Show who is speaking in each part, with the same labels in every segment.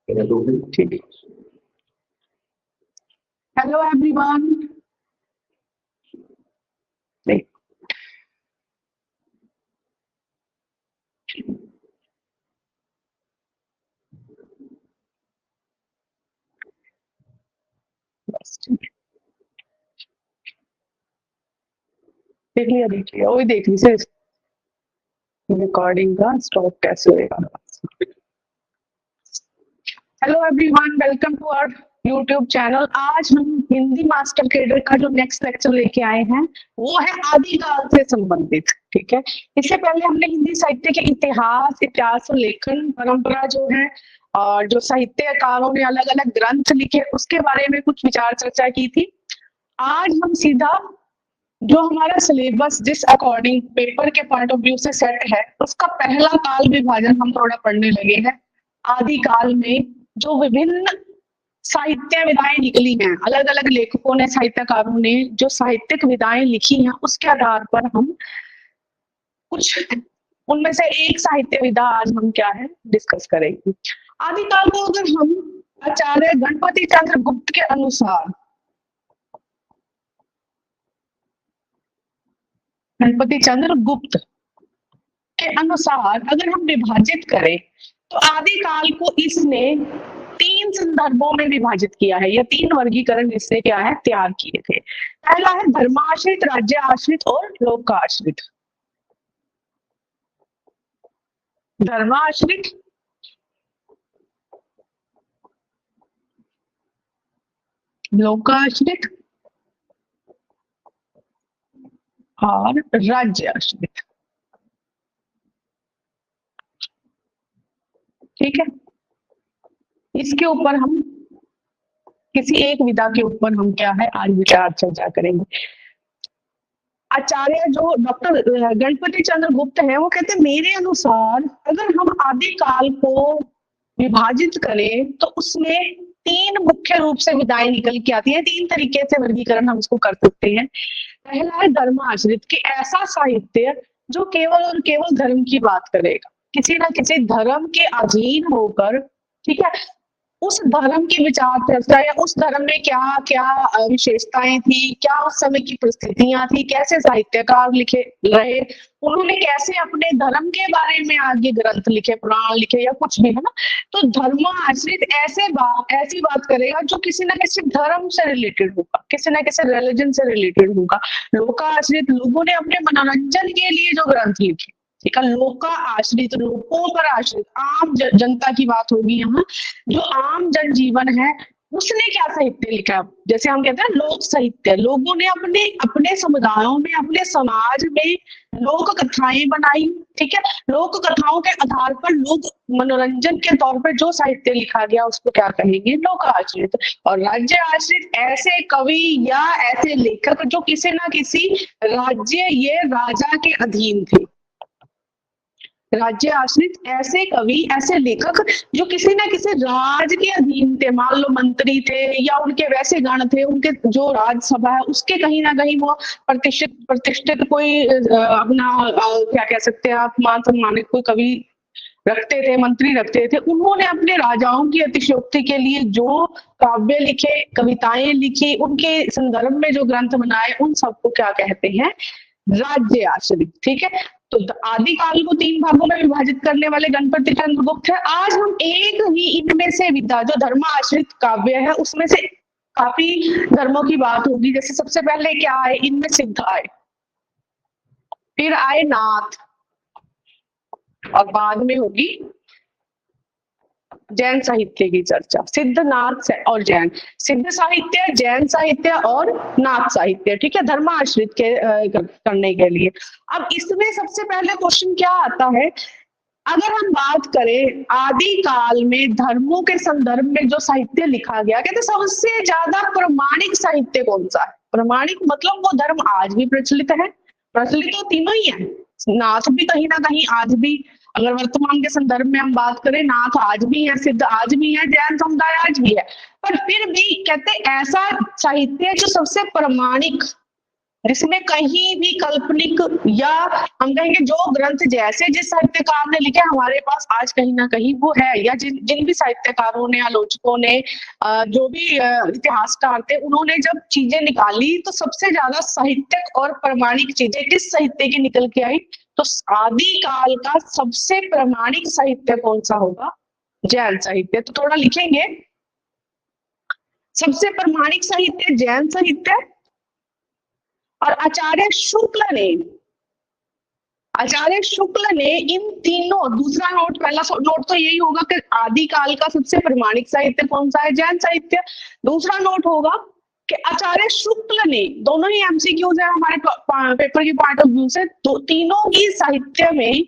Speaker 1: ठीक है। Hello everyone. देख लिया वही देख ली सिर्फ रिकॉर्डिंग का स्टॉप कैसे होगा। Hello everyone, welcome to our YouTube channel. आज हम हिंदी मास्टर कैडर का जो नेक्स्ट लेक्चर लेके आए हैं वो है आदिकाल से संबंधित। ठीक है, इससे पहले हमने हिंदी साहित्य के इतिहास और लेखन परंपरा जो है और जो साहित्यकारों ने अलग अलग ग्रंथ लिखे उसके बारे में कुछ विचार चर्चा की थी। आज हम सीधा जो हमारा सिलेबस जिस अकॉर्डिंग पेपर के पॉइंट ऑफ व्यू से सेट है उसका पहला काल विभाजन हम थोड़ा पढ़ने लगे हैं। आदिकाल में जो विभिन्न साहित्य विधाएं निकली हैं, अलग अलग लेखकों ने, साहित्यकारों ने जो साहित्यिक विधाएं लिखी हैं उसके आधार पर हम कुछ उनमें से एक साहित्य विधा आज हम क्या है डिस्कस करेंगे। आदिकाल को अगर हम आचार्य गणपति चंद्र गुप्त के अनुसार, गणपति चंद्र गुप्त के अनुसार अगर हम विभाजित करें तो आदिकाल को इसने 3 संदर्भों में विभाजित किया है या 3 वर्गीकरण इससे क्या है तैयार किए थे। पहला है धर्माश्रित, राज्य आश्रित और लोकाश्रित। धर्माश्रित, लोकाश्रित और राज्य आश्रित। ठीक है, इसके ऊपर हम किसी एक विधा के ऊपर हम क्या है आज विचार चर्चा करेंगे। आचार्य जो डॉक्टर गणपति चंद्र गुप्त है वो कहते हैं मेरे अनुसार अगर हम आदिकाल को विभाजित करें तो उसमें 3 मुख्य रूप से विधाएं निकल के आती है। 3 तरीके से वर्गीकरण हम इसको कर सकते हैं। पहला है धर्माश्रित, कि ऐसा साहित्य जो केवल और केवल धर्म की बात करेगा, किसी ना किसी धर्म के अधीन होकर, ठीक है, उस धर्म की विचार चर्चा या उस धर्म में क्या क्या विशेषताएं थी, क्या उस समय की परिस्थितियां थी, कैसे साहित्यकार लिखे रहे, उन्होंने कैसे अपने धर्म के बारे में आगे ग्रंथ लिखे, पुराण लिखे या कुछ भी, है ना। तो धर्म आश्रित ऐसी बात करेगा जो किसी ना किसी धर्म से रिलेटेड होगा, किसी ना किसी रिलीजन से रिलेटेड होगा। लोकाश्रित, लोगों ने अपने मनोरंजन के लिए जो ग्रंथ लिखे। ठीक है, लोका आश्रित, लोगों पर आश्रित, आम जनता की बात होगी यहाँ, जो आम जनजीवन है उसने क्या साहित्य लिखा। जैसे हम कहते हैं लोक साहित्य, लोगों ने अपने अपने समुदायों में, अपने समाज में लोक कथाएं बनाई। ठीक है, लोक कथाओं के आधार पर लोग मनोरंजन के तौर पर जो साहित्य लिखा गया उसको क्या कहेंगे, लोक आश्रित। और राज्य आश्रित ऐसे कवि या ऐसे लेखक जो किसी ना किसी राज्य, ये राजा के अधीन थे। राज्य आश्रित ऐसे कवि, ऐसे लेखक जो किसी ना किसी राज के अधीन थे, मान लो मंत्री थे या उनके वैसे गण थे, उनके जो राज्यसभा है उसके कहीं ना कहीं वो प्रतिष्ठित कोई अपना क्या कह सकते हैं आप, मान सम्मानित कोई कवि रखते थे, मंत्री रखते थे। उन्होंने अपने राजाओं की अतिशयोक्ति के लिए जो काव्य लिखे, कविताएं लिखी, उनके संदर्भ में जो ग्रंथ बनाए, उन सबको क्या कहते हैं, राज्य आश्रित। ठीक है, तो आदिकाल को 3 भागों में विभाजित करने वाले गणपति चंद्र गुप्त है। आज हम एक ही इनमें से विधा जो धर्माश्रित काव्य है उसमें से काफी धर्मों की बात होगी। जैसे सबसे पहले क्या आए इनमें, सिद्ध आए, फिर आए नाथ, और बाद में होगी जैन साहित्य की चर्चा। सिद्ध, नाथ और जैन, सिद्ध साहित्य, जैन साहित्य और नाथ साहित्य। ठीक है, धर्माश्रित के करने के लिए। अब इसमें सबसे पहले क्वेश्चन क्या आता है, अगर हम बात करें आदिकाल में धर्मों के संदर्भ में जो साहित्य लिखा गया, कहते सबसे ज्यादा प्रमाणिक साहित्य कौन सा है। प्रमाणिक मतलब वो धर्म आज भी प्रचलित है, प्रचलित तो तीनों ही है, नाथ भी कहीं ना कहीं आज भी, अगर वर्तमान के संदर्भ में हम बात करें, नाथ आज भी है, सिद्ध आज भी है, जैन समुदाय आज भी है, पर फिर भी कहते ऐसा साहित्य जो सबसे प्रमाणिक जिसमें कहीं भी काल्पनिक या हम कहेंगे जो ग्रंथ जैसे जिस साहित्यकार ने लिखे हमारे पास आज कहीं ना कहीं वो है, या जिन जिन भी साहित्यकारों ने, आलोचकों ने, जो भी इतिहासकार थे, उन्होंने जब चीजें निकाली तो सबसे ज्यादा साहित्यक और प्रामाणिक चीजें किस साहित्य की निकल के आई? तो आदिकाल का सबसे प्रामाणिक साहित्य कौन सा होगा? जैन साहित्य। तो थोड़ा लिखेंगे, सबसे प्रामाणिक साहित्य जैन साहित्य। और आचार्य शुक्ल ने इन तीनों, दूसरा नोट, पहला नोट तो यही होगा कि आदिकाल का सबसे प्रामाणिक साहित्य कौन सा है? जैन साहित्य। दूसरा नोट होगा कि आचार्य शुक्ल ने, दोनों ही एमसीक्यूज है हमारे पेपर के पॉइंट ऑफ व्यू से, तो तीनों ही साहित्य में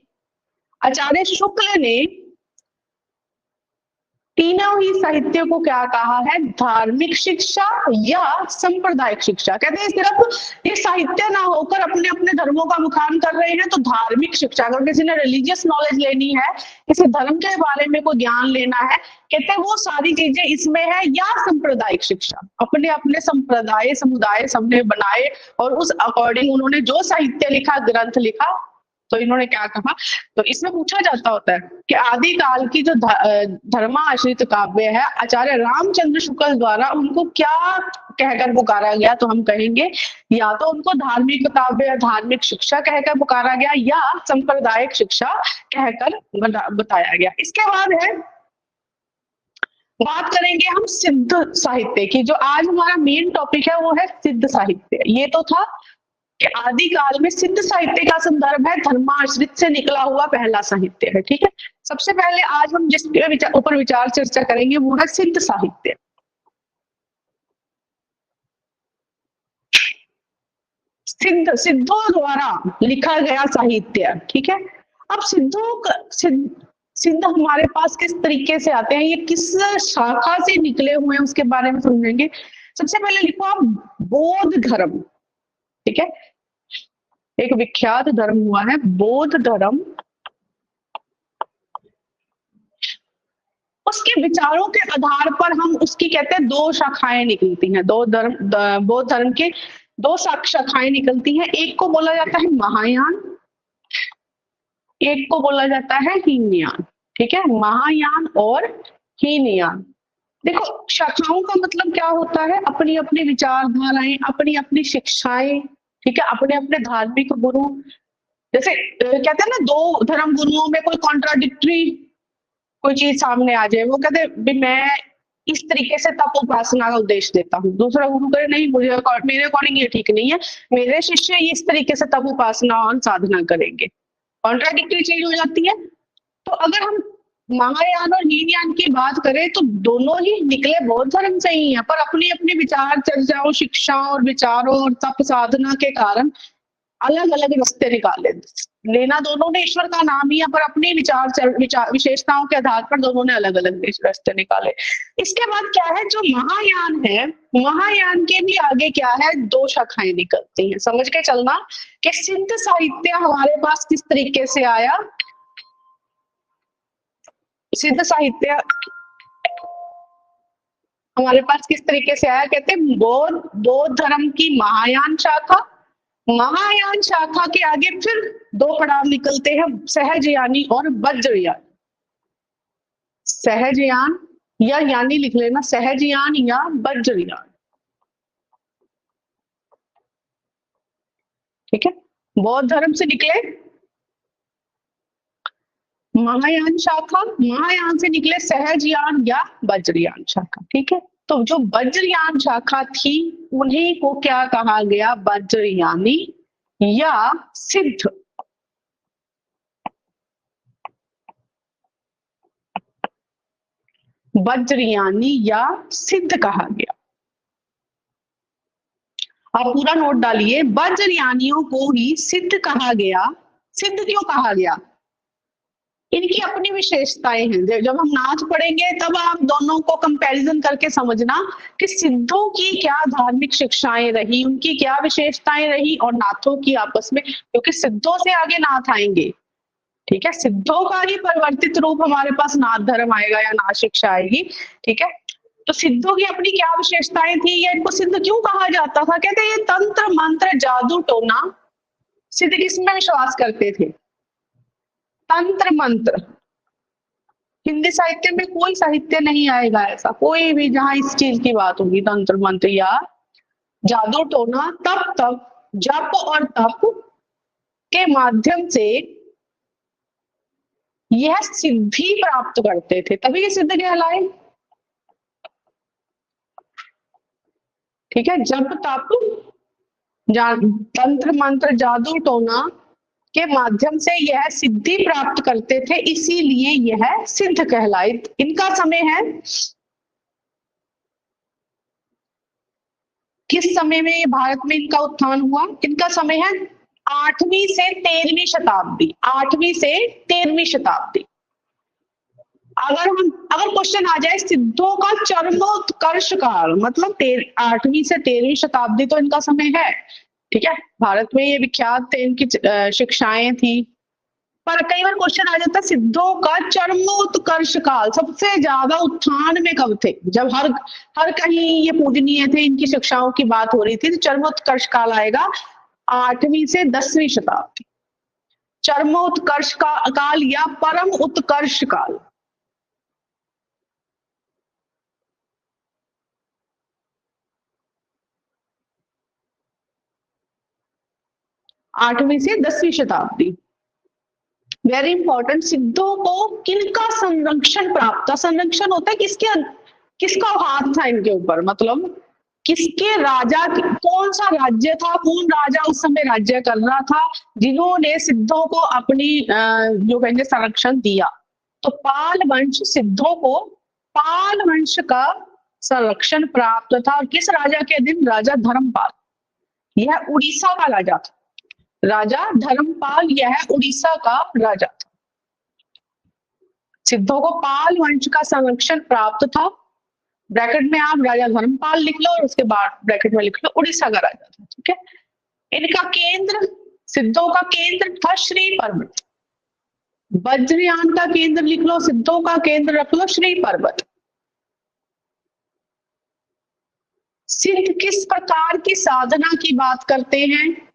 Speaker 1: आचार्य शुक्ल ने तीनों ही साहित्य को क्या कहा है? धार्मिक शिक्षा या सांप्रदायिक शिक्षा। कहते हैं सिर्फ ये साहित्य ना होकर अपने अपने धर्मों का मुखान कर रहे हैं, तो धार्मिक शिक्षा, अगर किसी ने रिलीजियस नॉलेज लेनी है, किसी धर्म के बारे में कोई ज्ञान लेना है, कहते हैं वो सारी चीजें इसमें है, या सांप्रदायिक शिक्षा, अपने अपने संप्रदाय समुदाय सबने बनाए और उस अकॉर्डिंग उन्होंने जो साहित्य लिखा, ग्रंथ लिखा, तो इन्होंने क्या कहा? तो इसमें पूछा जाता होता है कि आदिकाल की जो धर्माश्रित काव्य है, आचार्य रामचंद्र शुक्ल द्वारा उनको क्या कहकर पुकारा गया? तो हम कहेंगे या तो उनको धार्मिक काव्य या धार्मिक शिक्षा कहकर पुकारा गया, या सांप्रदायिक शिक्षा कहकर बताया गया। इसके बाद है, बात करेंगे हम सिद्ध साहित्य की। जो आज हमारा मेन टॉपिक है वो है सिद्ध साहित्य। ये तो था कि आदिकाल में सिद्ध साहित्य का संदर्भ है धर्माश्रित से निकला हुआ पहला साहित्य है। ठीक है, सबसे पहले आज हम जिसके ऊपर विचार चर्चा करेंगे वो है सिद्ध साहित्य। सिद्धों द्वारा लिखा गया साहित्य। ठीक है, अब सिद्ध हमारे पास किस तरीके से आते हैं, ये किस शाखा से निकले हुए हैं, उसके बारे में समझेंगे। सबसे पहले लिखो आप बौद्ध धर्म। ठीक है, एक विख्यात धर्म हुआ है बौद्ध धर्म, उसके विचारों के आधार पर हम उसकी कहते हैं दो शाखाएं निकलती हैं। बौद्ध धर्म के दो शाखाएं निकलती हैं। एक को बोला जाता है महायान, एक को बोला जाता है हीनयान। ठीक है, महायान और हीनयान। देखो, शाखाओं का मतलब क्या होता है? अपनी अपनी विचारधाराएं, अपनी अपनी शिक्षाएं। ठीक है, अपने अपने धार्मिक गुरु। जैसे कहते हैं ना, दो धर्म गुरुओं में कोई कॉन्ट्राडिक्टरी कोई चीज सामने आ जाए, वो कहते मैं इस तरीके से तप उपासना का उद्देश्य देता हूँ, दूसरा गुरु करे नहीं, मुझे मेरे अकॉर्डिंग ये ठीक नहीं है, मेरे शिष्य इस तरीके से तप उपासना और साधना करेंगे। कॉन्ट्राडिक्टरी चीज हो जाती है। तो अगर हम महायान और हीनयान की बात करें तो दोनों ही निकले बौद्ध धर्म से ही है, पर अपनी अपनी विचार चर्चाओं, शिक्षा और विचारों और तप साधना के कारण अलग अलग रास्ते निकाले। लेना दोनों ने ईश्वर का नाम ही है, पर अपनी विचार विशेषताओं के आधार पर दोनों ने अलग अलग रास्ते निकाले। इसके बाद क्या है, जो महायान है, महायान के भी आगे क्या है, दो शाखाएं निकलती हैं। समझ के चलना कि सिद्ध साहित्य हमारे पास किस तरीके से आया। सिद्ध साहित्य हमारे पास किस तरीके से आया? कहते हैं बौद्ध धर्म की महायान शाखा, महायान शाखा के आगे फिर दो पड़ाव निकलते हैं, सहजयानी और वज्रयान। सहजयान या यानी लिख लेना, सहजयान या वज्रयान। ठीक है, बौद्ध धर्म से निकले महायान शाखा, महायान से निकले सहजयान या वज्रयान शाखा। ठीक है, तो जो वज्रयान शाखा थी उन्हीं को क्या कहा गया? वज्रयानी या सिद्ध। वज्रयानी या सिद्ध कहा गया। आप पूरा नोट डालिए, वज्रयानियों को ही सिद्ध कहा गया। सिद्ध क्यों कहा गया? इनकी अपनी विशेषताएं हैं। जब हम नाथ पढ़ेंगे तब आप दोनों को कंपैरिजन करके समझना कि सिद्धों की क्या धार्मिक शिक्षाएं रही, उनकी क्या विशेषताएं रही, और नाथों की आपस में, क्योंकि सिद्धों से आगे नाथ आएंगे। ठीक है, सिद्धों का ही परिवर्तित रूप हमारे पास नाथ धर्म आएगा या नाथ शिक्षा आएगी। ठीक है, तो सिद्धों की अपनी क्या विशेषताएं थी, या इनको सिद्ध क्यों कहा जाता था? कहते हैं ये तंत्र मंत्र जादू टोना, सिद्ध किसमें विश्वास करते थे? तंत्र मंत्र। हिंदी साहित्य में कोई साहित्य नहीं आएगा ऐसा कोई भी जहां इस चीज की बात होगी, तंत्र मंत्र या जादू टोना, तब जप और तप के माध्यम से यह सिद्धि प्राप्त करते थे, तभी ये सिद्ध कहलाए। ठीक है, जप तप तंत्र मंत्र जादू टोना के माध्यम से यह सिद्धि प्राप्त करते थे, इसीलिए यह सिद्ध कहलाए। इनका समय है, किस समय में भारत में इनका उत्थान हुआ? इनका समय है 8वीं से 13वीं शताब्दी, 8वीं से 13वीं शताब्दी। अगर क्वेश्चन आ जाए सिद्धों का चरमोत्कर्ष काल, मतलब 8वीं से 13वीं शताब्दी तो इनका समय है। ठीक है, भारत में ये विख्यात थे, इनकी शिक्षाएं थी। पर कई बार क्वेश्चन आ जाता है सिद्धों का चरमोत्कर्ष काल, सबसे ज्यादा उत्थान में कब थे? जब हर कहीं ये पूजनीय थे, इनकी शिक्षाओं की बात हो रही थी, तो चरमोत्कर्ष काल आएगा 8वीं से 10वीं शताब्दी। चरमोत्कर्ष काल या परम उत्कर्ष काल। आठवीं से 10वीं शताब्दी। Very important. सिद्धों को किनका संरक्षण प्राप्त था? संरक्षण होता है किसका हाथ था इनके ऊपर, मतलब किसके राजा, कौन सा राज्य था, कौन राजा उस समय राज्य कर रहा था जिन्होंने सिद्धों को अपनी जो कहेंगे संरक्षण दिया? तो पाल वंश, सिद्धों को पाल वंश का संरक्षण प्राप्त था। और किस राजा के अधीन? राजा धर्मपाल। यह उड़ीसा का राजा था, राजा धर्मपाल, यह उड़ीसा का राजा था। सिद्धों को पाल वंश का संरक्षण प्राप्त था, ब्रैकेट में आप राजा धर्मपाल लिख लो और उसके बाद ब्रैकेट में लिख लो उड़ीसा का राजा था। ठीक है, इनका केंद्र, सिद्धों का केंद्र था श्री पर्वत। वज्रयान का केंद्र लिख लो, सिद्धों का केंद्र रख लो श्री पर्वत। सिद्ध किस प्रकार की साधना की बात करते हैं?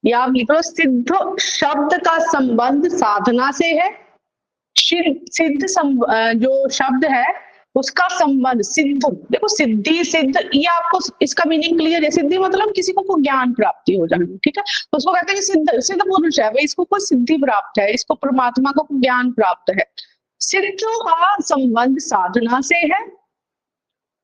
Speaker 1: या आप लिख लो सिद्ध शब्द का संबंध साधना से है। सिद्ध जो शब्द है उसका संबंध सिद्ध, देखो सिद्धि सिद्ध, ये आपको इसका मीनिंग क्लियर है। सिद्धि मतलब किसी को ज्ञान प्राप्ति हो जाना। ठीक है, तो उसको कहते हैं सिद्ध, सिद्ध पुरुष है भाई, इसको कोई सिद्धि प्राप्त है, इसको परमात्मा को ज्ञान प्राप्त है। सिद्धों का संबंध साधना से है।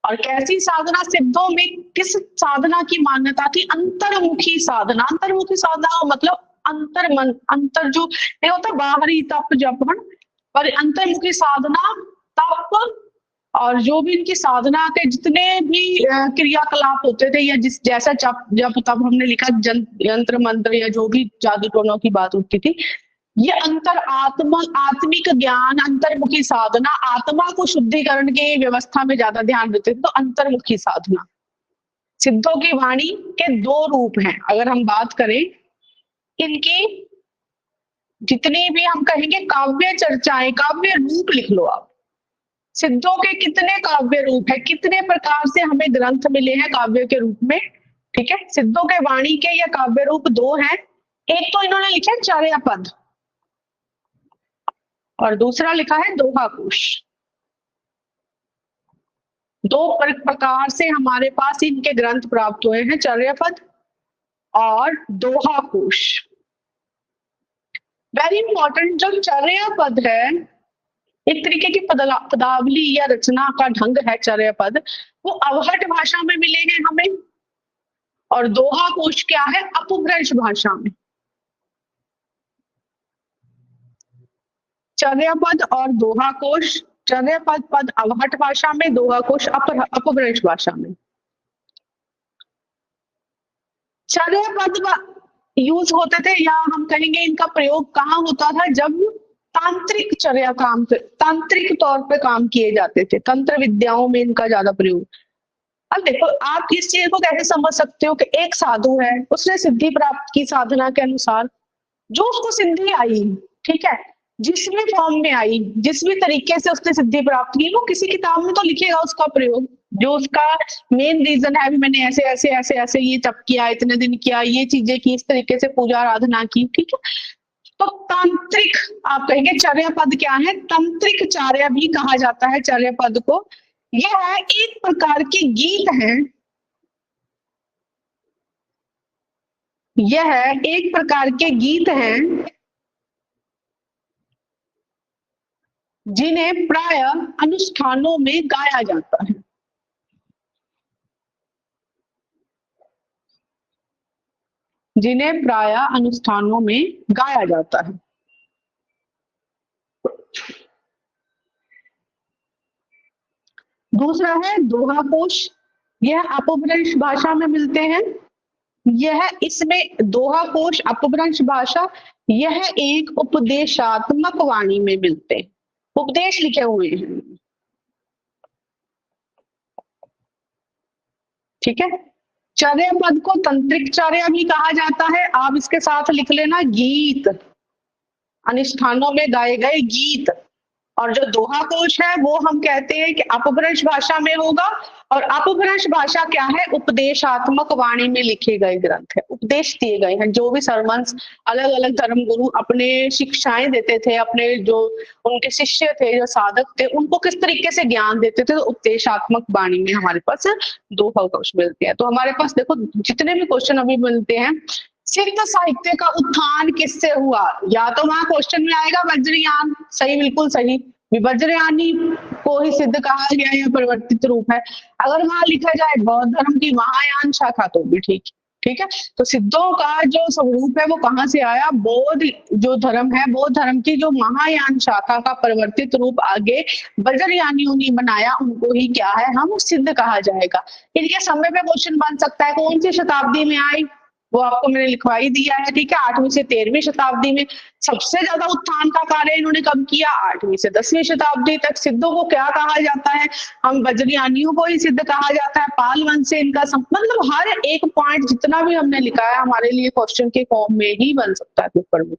Speaker 1: और कैसी साधना? सिद्धों में किस साधना की मान्यता थी? अंतर्मुखी साधना। अंतर्मुखी साधना मतलब अंतर जो नहीं होता बाहरी तप जप, पर अंतर्मुखी साधना तप और जो भी इनकी साधना के जितने भी क्रियाकलाप होते थे, या जैसा जप तप हमने लिखा, यंत्र मंत्र या जो भी जादू टोनों की बात होती थी, ये आत्मिक ज्ञान, अंतर्मुखी साधना, आत्मा को शुद्धिकरण की व्यवस्था में ज्यादा ध्यान देते थे। तो अंतर्मुखी साधना। सिद्धों की वाणी के 2 रूप हैं। अगर हम बात करें इनकी जितनी भी हम कहेंगे काव्य चर्चाएं, काव्य रूप लिख लो आप। सिद्धों के कितने काव्य रूप है, कितने प्रकार से हमें ग्रंथ मिले हैं काव्य के रूप में? ठीक है, सिद्धों के वाणी के या काव्य रूप 2 हैं। एक तो इन्होंने लिखा चर्या पद और दूसरा लिखा है दोहा कोश। 2 प्रकार से हमारे पास इनके ग्रंथ प्राप्त हुए हैं, चर्या पद और दोहा कोश। Very important. जो चर्या पद है एक तरीके की पदावली या रचना का ढंग है, चर्या पद वो अवहट भाषा में मिले हैं हमें, और दोहा कोश क्या है? अपभ्रंश भाषा में। चर्या पद और दोहा कोश, चर्या पद अवहट भाषा में, दोहा कोश अपभ्रंश भाषा में। चर्या पद यूज होते थे, या हम कहेंगे इनका प्रयोग कहाँ होता था? जब तांत्रिक तौर पे काम किए जाते थे, तंत्र विद्याओं में इनका ज्यादा प्रयोग। अब देखो आप इस चीज को कैसे समझ सकते हो कि एक साधु है, उसने सिद्धि प्राप्त की साधना के अनुसार, जो उसको सिद्धि आई, ठीक है, जिस भी फॉर्म में आई, जिस भी तरीके से उसने सिद्धि प्राप्त की, वो किसी किताब में तो लिखेगा उसका प्रयोग, जो उसका मेन रीजन है, मैंने ऐसे ऐसे ऐसे ऐसे ये तप किया, इतने दिन किया, ये चीजें की, इस तरीके से पूजा आराधना की, ठीक है। तो तांत्रिक, आप कहेंगे चर्या पद क्या है? तंत्रिक चार्य भी कहा जाता है चर्या पद को। यह है एक प्रकार के गीत हैं, यह एक प्रकार के गीत हैं जिन्हें प्राय अनुष्ठानों में गाया जाता है। जिन्हें प्राय अनुष्ठानों में गाया जाता है। दूसरा है दोहा कोश, यह अपभ्रंश भाषा में मिलते हैं। यह इसमें दोहा कोश अपभ्रंश भाषा, यह एक उपदेशात्मक वाणी में मिलते हैं, उपदेश लिखे हुए हैं, ठीक है। चर्या पद को तंत्रिक चर्या भी कहा जाता है, आप इसके साथ लिख लेना गीत, अनुष्ठानों में गाए गए गीत। और जो दोहा कोश है वो हम कहते हैं कि अपभ्रंश भाषा में होगा, और अपभ्रंश भाषा क्या है? उपदेशात्मक वाणी में लिखे गए ग्रंथ है, उपदेश दिए गए हैं, जो भी सरमन्स अलग अलग धर्म गुरु अपने शिक्षाएं देते थे, अपने जो उनके शिष्य थे, जो साधक थे, उनको किस तरीके से ज्ञान देते थे, तो उपदेशात्मक वाणी में हमारे पास दोहा कोश मिलते हैं। तो हमारे पास देखो जितने भी क्वेश्चन अभी मिलते हैं, सिद्ध साहित्य का उत्थान किससे हुआ? या तो वहां क्वेश्चन में आएगा वज्रयान, सही, बिल्कुल सही, वज्रयानी को ही सिद्ध कहा गया या परिवर्तित रूप है। अगर वहां लिखा जाए बौद्ध धर्म की महायान शाखा तो भी ठीक, ठीक है। तो सिद्धों का जो स्वरूप है वो कहाँ से आया? बौद्ध जो धर्म है, बौद्ध धर्म की जो महायान शाखा का परिवर्तित रूप आगे वज्रयानियों ने बनाया, उनको ही क्या है? हम सिद्ध कहा जाएगा। इनके समय पे क्वेश्चन बन सकता है कौन सी शताब्दी में आई, वो आपको मैंने लिखवा ही दिया है, ठीक है। 8वीं से 13वीं शताब्दी में सबसे ज्यादा उत्थान का कार्य इन्होंने कब किया? 8वीं से 10वीं शताब्दी तक। सिद्धों को क्या कहा जाता है? हम वज्रयानियों को ही सिद्ध कहा जाता है। पाल वंश से इनका मतलब हर एक पॉइंट जितना भी हमने लिखा है हमारे लिए क्वेश्चन के फॉर्म में ही बन सकता है पेपर में,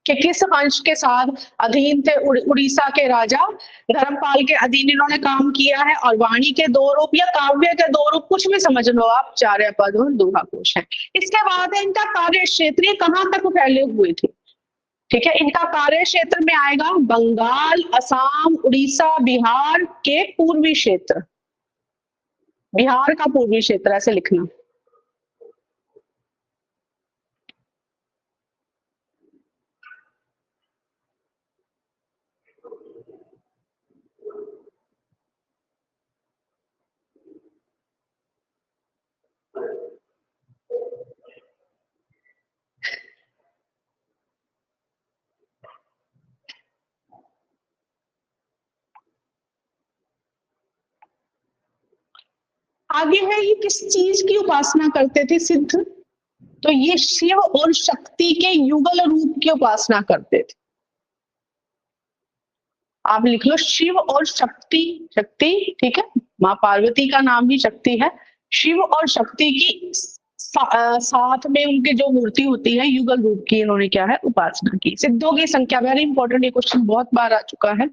Speaker 1: कि किस वंश के साथ अधीन थे उड़ीसा के राजा धर्मपाल के अधीन इन्होंने काम किया है। और वाणी के दो रूप या काव्य के दो रूप, कुछ भी समझ लो आप, चार्य पद और दोहा कोश है। इसके बाद है इनका कार्य क्षेत्र कहां तक फैले हुए थे, ठीक है। इनका कार्य क्षेत्र में आएगा बंगाल, असम, उड़ीसा, बिहार के पूर्वी क्षेत्र, बिहार का पूर्वी क्षेत्र, ऐसे लिखना। आगे है ये किस चीज की उपासना करते थे सिद्ध? तो ये शिव और शक्ति के युगल रूप की उपासना करते थे। आप लिख लो शिव और शक्ति, शक्ति, ठीक है, माँ पार्वती का नाम भी शक्ति है। शिव और शक्ति की साथ में उनकी जो मूर्ति होती है युगल रूप की, इन्होंने क्या है? उपासना की। सिद्धों की संख्या, वेरी इंपॉर्टेंट, ये क्वेश्चन बहुत बार आ चुका है।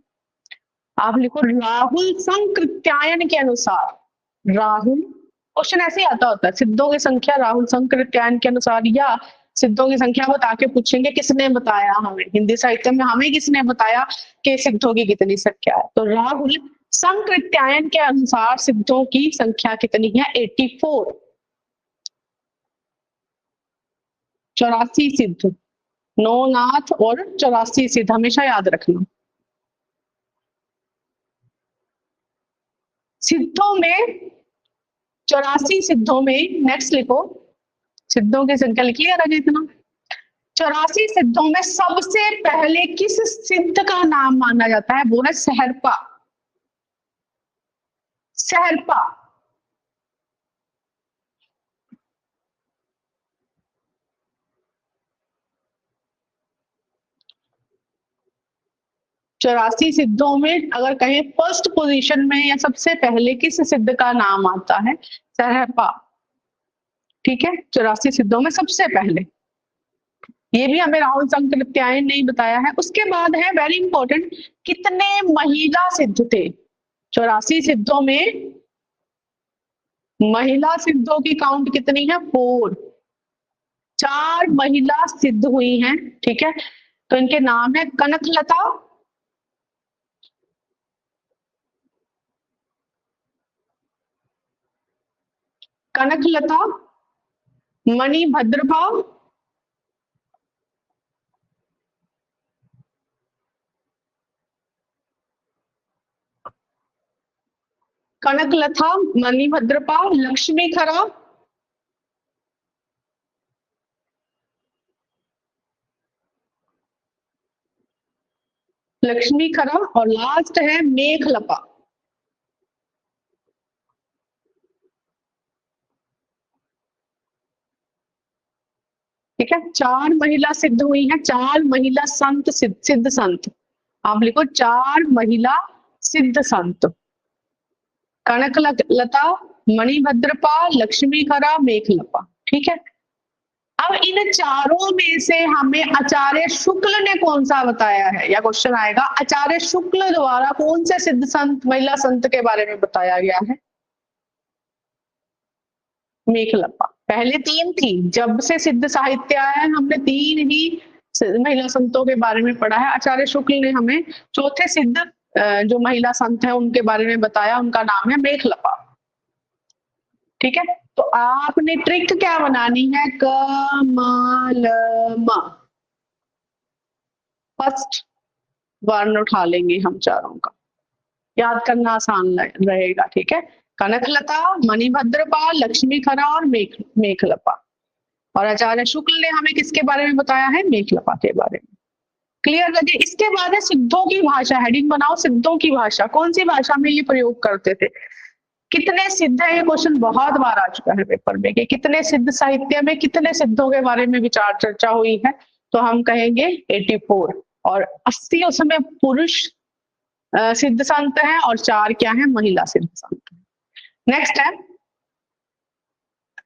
Speaker 1: आप लिखो राहुल संकृत्यायन के अनुसार, राहुल, क्वेश्चन ऐसे ही आता होता है, सिद्धों की संख्या राहुल संकृत्यायन के अनुसार, या सिद्धों की संख्या बता के पूछेंगे किसने बताया हमें, हिंदी साहित्य में हमें किसने बताया कि सिद्धों की कितनी संख्या है? तो राहुल संकृत्यायन के अनुसार सिद्धों की संख्या कितनी है? 84, 84 सिद्ध, 9 नाथ और 84 सिद्ध, हमेशा याद रखना। सिद्धों में 84 सिद्धों में, नेक्स्ट लिखो, सिद्धों की संख्या लिख लिया राजा इतना। 84 सिद्धों में सबसे पहले किस सिद्ध का नाम माना जाता है? वो है सहरपा, सहरपा। चौरासी सिद्धों में अगर कहें फर्स्ट पोजीशन में या सबसे पहले किस सिद्ध का नाम आता है? सहरपा, ठीक है, 84 सिद्धों में सबसे पहले। ये भी हमें राहुल संकृत्यायन ने ही बताया है। उसके बाद है वेरी इंपॉर्टेंट, कितने महिला सिद्ध थे? 84 सिद्धों में महिला सिद्धों की काउंट कितनी है? 4। 4 महिला सिद्ध हुई हैं, ठीक है। तो इनके नाम है कनकलता, कनकलता, मणिभद्रभा, कनकलता, मणिभद्रपा, लक्ष्मी खरा, लक्ष्मी खरा, और लास्ट है मेघलपा। ठीक है, 4 महिला सिद्ध हुई हैं, 4 महिला संत सिद्ध संत। आप लिखो 4 महिला सिद्ध संत, कनकलता, मणिभद्रपा, लक्ष्मी खरा, मेघलपा। ठीक है। अब इन चारों में से हमें आचार्य शुक्ल ने कौन सा बताया है, या क्वेश्चन आएगा आचार्य शुक्ल द्वारा कौन से सिद्ध संत, महिला संत के बारे में बताया गया है? मेघलपा। पहले 3 थी, जब से सिद्ध साहित्य आया है हमने 3 ही महिला संतों के बारे में पढ़ा है। आचार्य शुक्ल ने हमें चौथे सिद्ध जो महिला संत है उनके बारे में बताया, उनका नाम है मेघलपा। ठीक है, तो आपने ट्रिक क्या बनानी है? कमलमा, फर्स्ट वर्ण उठा लेंगे हम चारों का, याद करना आसान रहेगा। ठीक है, कनकलता, मणिभद्रपा, लक्ष्मी खरा और मेघलपा। और आचार्य शुक्ल ने हमें किसके बारे में बताया है? मेघलपा के बारे में। क्लियर लगे? इसके बाद है सिद्धों की भाषा। हेडिंग बनाओ, सिद्धों की भाषा। कौन सी भाषा में ये प्रयोग करते थे? कितने सिद्ध है? ये क्वेश्चन बहुत बार आ चुका है पेपर में कि कितने सिद्ध साहित्य में कितने सिद्धों के बारे में विचार चर्चा हुई है। तो हम कहेंगे 84, और 80 उसमें पुरुष सिद्ध संत हैं और 4 क्या है? महिला सिद्ध संत। नेक्स्ट है,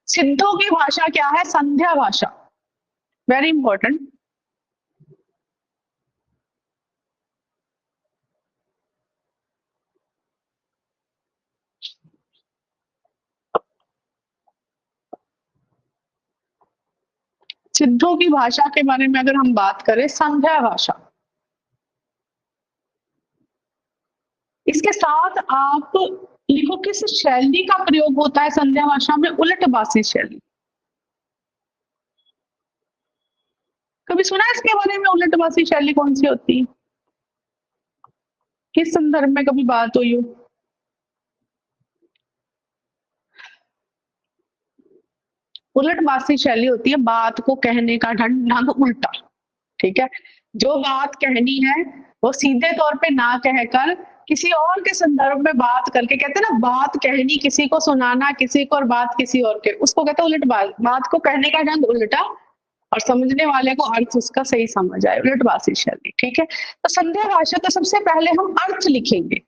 Speaker 1: सिद्धों की भाषा क्या है? संध्या भाषा। Very important. सिद्धों की भाषा के बारे में अगर हम बात करें, संध्या भाषा, इसके साथ आप लिखो किस शैली का प्रयोग होता है संध्या भाषा में? उलटबासी शैली। कभी सुना है इसके बारे में? उलटबासी शैली कौन सी होती है? किस संदर्भ में कभी बात हुई हो? उलटबासी शैली होती है बात को कहने का ढंग उल्टा। ठीक है, जो बात कहनी है वो सीधे तौर पे ना कहकर किसी और के संदर्भ में बात करके, कहते हैं ना बात कहनी, किसी को सुनाना किसी को और बात किसी और के, उसको कहते हैं उलट बात को कहने का ढंग उल्टा और समझने वाले को अर्थ उसका सही समझ आए, उलटबासी शैली। ठीक है, तो संध्या भाषा का सबसे पहले हम अर्थ लिखेंगे,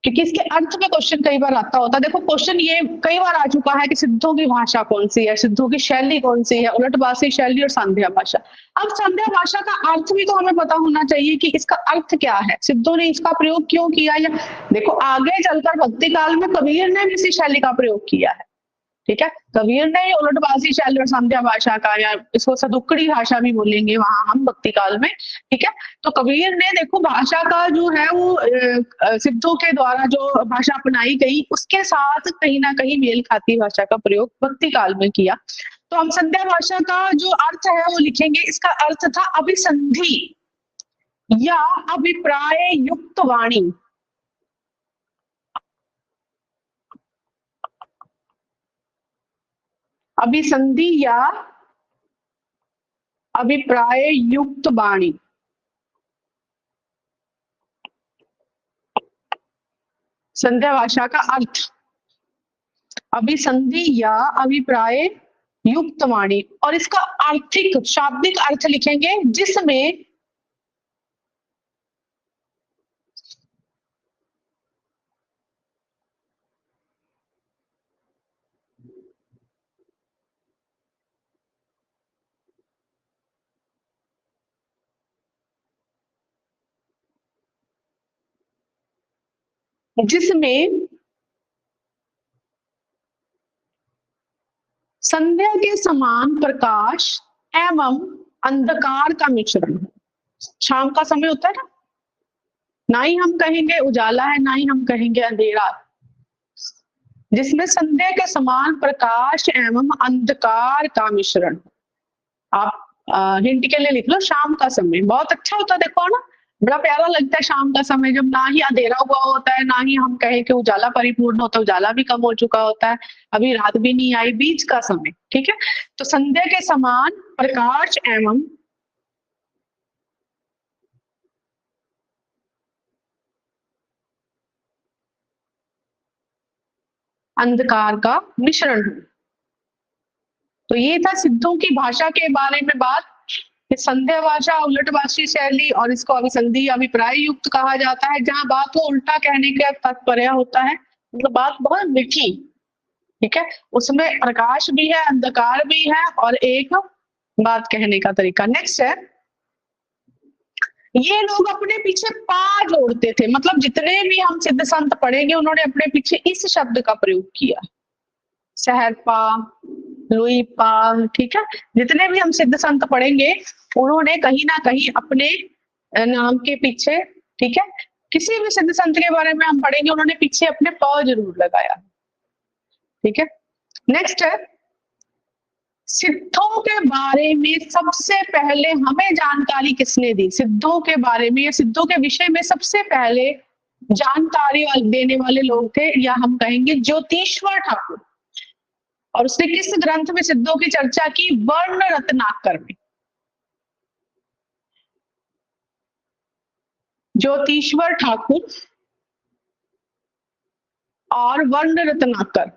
Speaker 1: क्योंकि इसके अर्थ में क्वेश्चन कई बार आता होता है। देखो क्वेश्चन ये कई बार आ चुका है कि सिद्धों की भाषा कौन सी है, सिद्धों की शैली कौन सी है, उलटबासी शैली और संध्या भाषा। अब संध्या भाषा का अर्थ भी तो हमें पता होना चाहिए कि इसका अर्थ क्या है, सिद्धों ने इसका प्रयोग क्यों किया। या देखो आगे चलकर भक्ति काल में कबीर ने भी इसी शैली का प्रयोग किया है। ठीक है, कबीर ने उलटबासी शैली और संध्या भाषा का, या इसको सदुक्कड़ी भाषा भी बोलेंगे वहां हम भक्ति काल में। ठीक है, तो कबीर ने देखो भाषा का जो है वो सिद्धों के द्वारा जो भाषा अपनाई गई उसके साथ कहीं ना कहीं मेल खाती भाषा का प्रयोग भक्ति काल में किया। तो हम संध्या भाषा का जो अर्थ है वो लिखेंगे। इसका अर्थ था अभिसंधि या अभिप्राय युक्त वाणी। अभिसंधि या अभिप्राय युक्त वाणी, संध्या भाषा का अर्थ अभिसंधि या अभिप्राय युक्त वाणी। और इसका आर्थिक शाब्दिक अर्थ लिखेंगे जिसमें जिसमें संध्या के समान प्रकाश एवं अंधकार का मिश्रण है। शाम का समय होता है ना ही हम कहेंगे उजाला है, ना ही हम कहेंगे अंधेरा, जिसमें संध्या के समान प्रकाश एवं अंधकार का मिश्रण। आप हिंट के लिए लिख लो शाम का समय। बहुत अच्छा होता है, देखो ना, बड़ा प्यारा लगता है शाम का समय, जब ना ही अंधेरा हुआ होता है, ना ही हम कहें कि उजाला परिपूर्ण होता है, उजाला भी कम हो चुका होता है, अभी रात भी नहीं आई, बीच का समय। ठीक है, तो संध्या के समान प्रकाश एवं अंधकार का मिश्रण है। तो ये था सिद्धों की भाषा के बारे में बात। संध्या भाषा उलटभाषी शैली, और इसको अभिसंधि अभिप्राय युक्त कहा जाता है, जहां बात को उल्टा कहने का तात्पर्य होता है, मतलब बात बहुत मीठी। ठीक है, उसमें प्रकाश भी है, अंधकार भी है, और एक बात कहने का तरीका। नेक्स्ट है, ये लोग अपने पीछे पा जोड़ते थे, मतलब जितने भी हम सिद्ध संत पढ़ेंगे उन्होंने अपने पीछे इस शब्द का प्रयोग किया, सहरपा, लुईपा। ठीक है, जितने भी हम सिद्ध संत पढ़ेंगे उन्होंने कहीं ना कहीं अपने नाम के पीछे, ठीक है, किसी भी सिद्ध संत के बारे में हम पढ़ेंगे उन्होंने पीछे अपने पौ जरूर लगाया। ठीक है, नेक्स्ट है, सिद्धों के बारे में सबसे पहले हमें जानकारी किसने दी? सिद्धों के बारे में या सिद्धों के विषय में सबसे पहले जानकारी देने वाले लोग थे, या हम कहेंगे ज्योतिश्वर ठाकुर। और उसने किस ग्रंथ में सिद्धों की चर्चा की? वर्ण रत्नाकर में। ज्योतिश्वर ठाकुर और वर्ण रत्नाकर।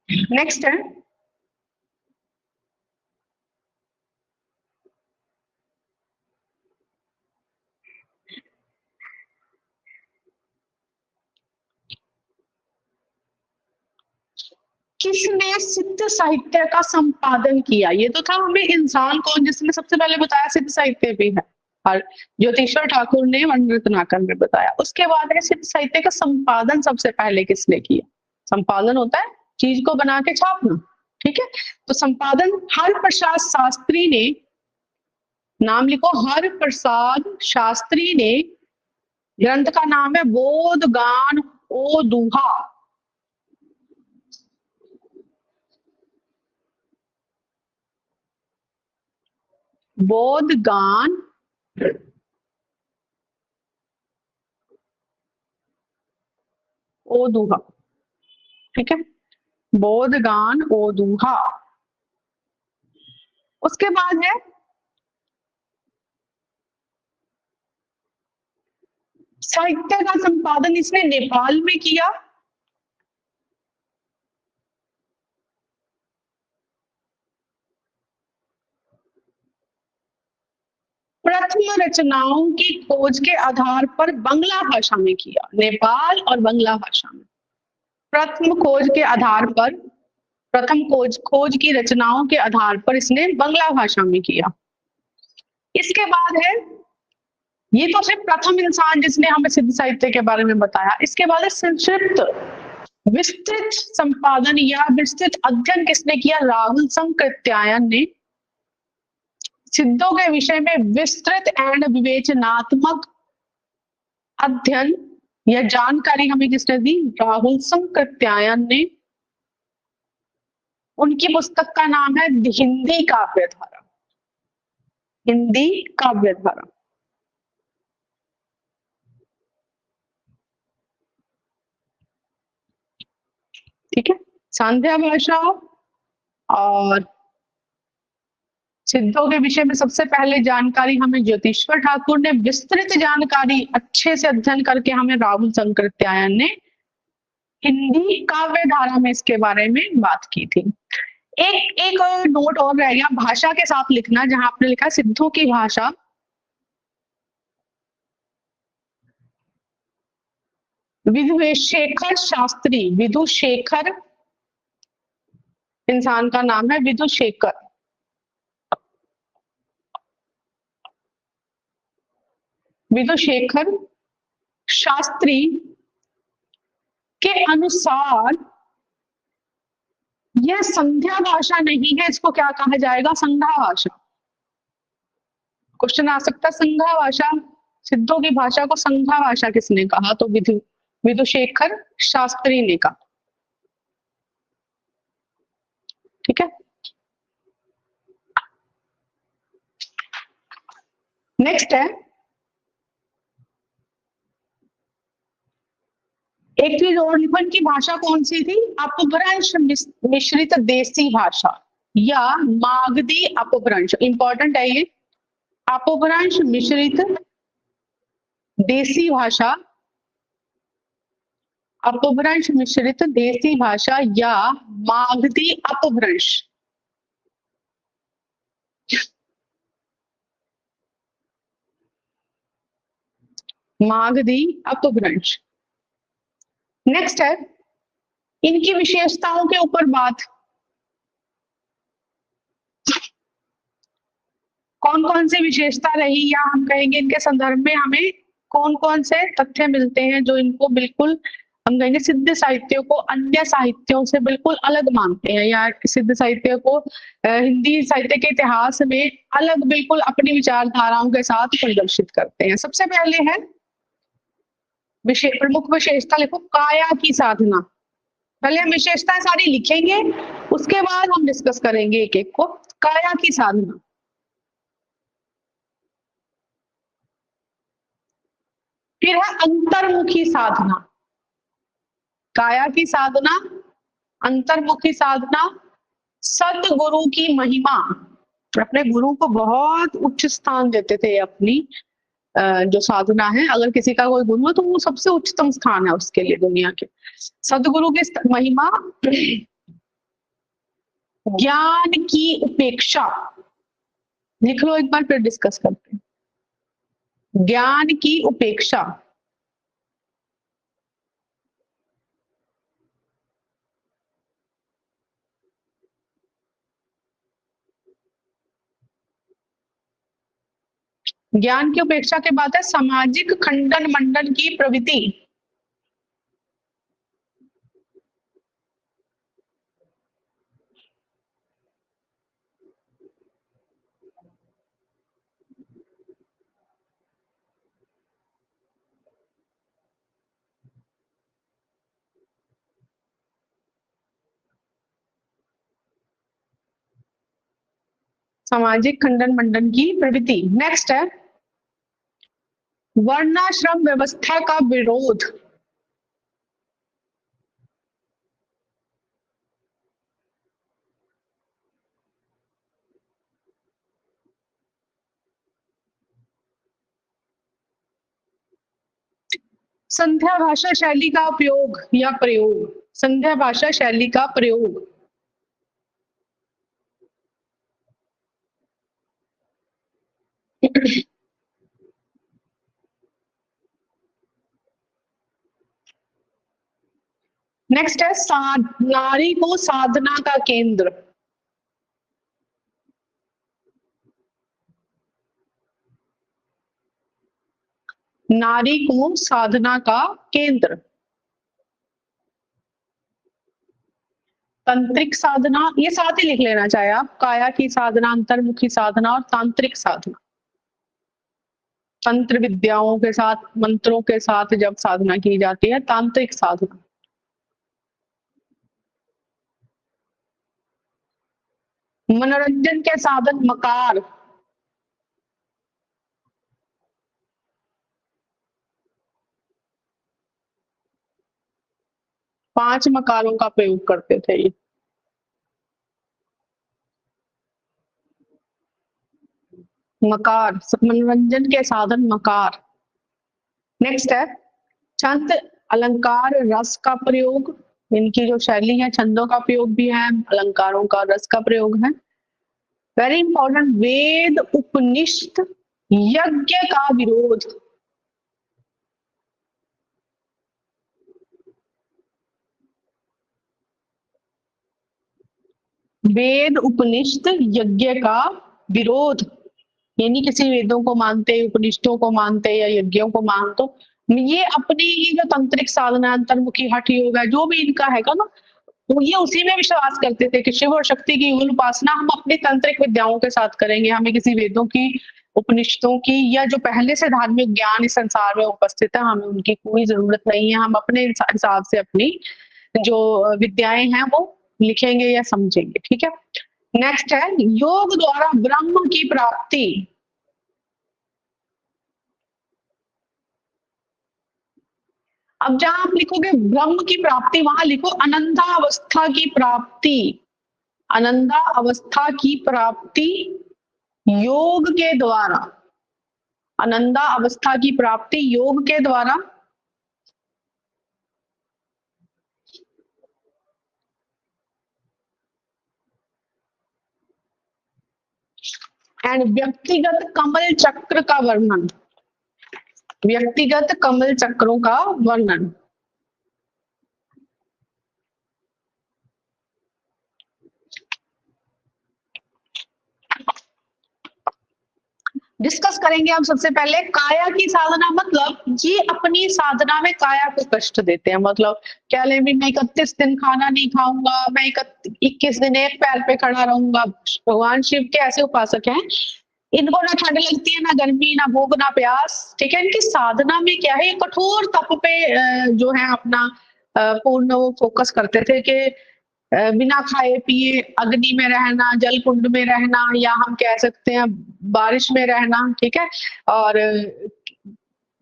Speaker 1: नेक्स्ट है, किसने सिद्ध साहित्य का संपादन किया? ये तो था हमें इंसान कौन, जिसने सबसे पहले बताया सिद्ध साहित्य भी है, और ज्योतिश्वर ठाकुर ने वर्ण रत्नाकर में बताया। उसके बाद है सिद्ध साहित्य का संपादन सबसे पहले किसने किया? संपादन होता है चीज को बना के छापना। ठीक है, तो संपादन हर प्रसाद शास्त्री ने, नाम लिखो, हर प्रसाद शास्त्री ने। ग्रंथ का नाम है बोध गान ओ दूहा। बोध गान ओ दूहा। ठीक है, बोध गान ओ दूहा। उसके बाद है साहित्य का संपादन इसने नेपाल में किया। प्रथम रचनाओं की खोज के आधार पर बांग्ला भाषा में किया, नेपाल और बांग्ला भाषा में। प्रथम खोज के आधार पर, प्रथम खोज की रचनाओं के आधार पर इसने बांग्ला भाषा में किया। इसके बाद है, ये तो सिर्फ प्रथम इंसान जिसने हमें सिद्ध साहित्य के बारे में बताया। इसके बाद है संक्षिप्त विस्तृत संपादन या विस्तृत अध्ययन किसने किया? राहुल संकृत्यायन ने सिद्धों के विषय में विस्तृत एंड विवेचनात्मक अध्ययन या जानकारी हमें किसने दी? राहुल संकृत्यायन ने। उनकी पुस्तक का नाम है हिंदी काव्य धारा। हिंदी काव्य धारा। ठीक है, सांध्या भाषा और सिद्धों के विषय में सबसे पहले जानकारी हमें ज्योतिश्वर ठाकुर ने, विस्तृत जानकारी अच्छे से अध्ययन करके हमें राहुल संकृत्यायन ने हिंदी काव्य धारा में इसके बारे में बात की थी। एक एक नोट और रह गया, भाषा के साथ लिखना, जहां आपने लिखा सिद्धों की भाषा। विधुशेखर शास्त्री, विधुशेखर इंसान का नाम है विदुशेखर। विदुशेखर शास्त्री के अनुसार यह संध्या भाषा नहीं है, इसको क्या कहा जाएगा? संध्या भाषा। क्वेश्चन आ सकता है संध्या भाषा, सिद्धों की भाषा को संध्या भाषा किसने कहा? तो विदुशेखर शास्त्री ने कहा। ठीक है, नेक्स्ट है, एक चीज और, लिपन की भाषा कौन सी थी? अपभ्रंश मिश्रित देसी भाषा या मागधी अपभ्रंश, इंपॉर्टेंट है ये। अपभ्रंश मिश्रित देसी भाषा, अपभ्रंश मिश्रित देसी भाषा या मागधी अपभ्रंश। मागधी अपभ्रंश। नेक्स्ट है, इनकी विशेषताओं के ऊपर बात। कौन कौन सी विशेषता रही, या हम कहेंगे इनके संदर्भ में हमें कौन कौन से तथ्य मिलते हैं जो इनको बिल्कुल, हम कहेंगे सिद्ध साहित्य को अन्य साहित्यों से बिल्कुल अलग मानते हैं, या सिद्ध साहित्य को हिंदी साहित्य के इतिहास में अलग बिल्कुल अपनी विचारधाराओं के साथ प्रदर्शित करते हैं। सबसे पहले है प्रमुख विशेषता, लिखो काया की साधना। पहले हम विशेषताएं सारी लिखेंगे, उसके बाद हम डिस्कस करेंगे एक एक को। काया की साधना, फिर है अंतर्मुखी साधना। काया की साधना, अंतर्मुखी साधना, सतगुरु की महिमा, अपने गुरु को बहुत उच्च स्थान देते थे। अपनी जो साधना है, अगर किसी का कोई गुरु है तो वो सबसे उच्चतम स्थान है उसके लिए दुनिया के। सदगुरु की महिमा, ज्ञान की उपेक्षा, लिख लो एक बार फिर डिस्कस करते हैं। ज्ञान की उपेक्षा, ज्ञान की उपेक्षा के बाद है सामाजिक खंडन मंडन की प्रवृत्ति। सामाजिक खंडन मंडन की प्रवृत्ति। नेक्स्ट है वर्णाश्रम व्यवस्था का विरोध। संध्या भाषा शैली का उपयोग या प्रयोग, संध्या भाषा शैली का प्रयोग। नेक्स्ट है नारी को साधना का केंद्र। नारी को साधना का केंद्र। तंत्रिक साधना, ये साथ ही लिख लेना चाहे आप, काया की साधना, अंतर्मुखी साधना और तांत्रिक साधना। तंत्र विद्याओं के साथ, मंत्रों के साथ जब साधना की जाती है, तांत्रिक साधना। मनोरंजन के साधन मकार, 5 मकारों का प्रयोग करते थे ये। मकार, मनोरंजन के साधन मकार। नेक्स्ट है छंद अलंकार रस का प्रयोग। इनकी जो शैली है, छंदों का प्रयोग भी है, अलंकारों का, रस का प्रयोग है। वेरी इंपॉर्टेंट, वेद उपनिषद यज्ञ का विरोध। वेद उपनिषद यज्ञ का विरोध, यानी किसी वेदों को मानते, उपनिषदों को मानते या यज्ञों को मानते, ये अपनी ही जो तंत्रिक साधना, अंतर्मुखी हठ योग है, जो भी इनका हैगा ना, तो ये उसी में विश्वास करते थे कि शिव और शक्ति की युगल उपासना हम अपनी तांत्रिक विद्याओं के साथ करेंगे। हमें किसी वेदों की, उपनिषदों की या जो पहले से धार्मिक ज्ञान इस संसार में उपस्थित है, हमें उनकी कोई जरूरत नहीं है। हम अपने हिसाब से अपनी जो विद्याएं हैं वो लिखेंगे या समझेंगे। ठीक है, नेक्स्ट है योग द्वारा ब्रह्म की प्राप्ति। अब जहां आप लिखोगे ब्रह्म की प्राप्ति, वहां लिखो अनंता अवस्था की प्राप्ति। अनंता अवस्था की प्राप्ति योग के द्वारा, अनंता अवस्था की प्राप्ति योग के द्वारा एंड व्यक्तिगत कमल चक्र का वर्णन, व्यक्तिगत कमल चक्रों का वर्णन। डिस्कस करेंगे हम सबसे पहले काया की साधना, मतलब ये अपनी साधना में काया को कष्ट देते हैं। मतलब क्या ले, मैं 31 दिन खाना नहीं खाऊंगा, मैं 21 दिन एक पैर पे खड़ा रहूंगा। भगवान शिव के ऐसे उपासक हैं, इनको ना ठंड लगती है, ना गर्मी, ना भूख, ना प्यास। ठीक है, इनकी साधना में क्या है, कठोर तप पे जो है अपना पूर्ण वो फोकस करते थे कि बिना खाए पिए अग्नि में रहना, जल कुंड में रहना, या हम कह सकते हैं बारिश में रहना। ठीक है, और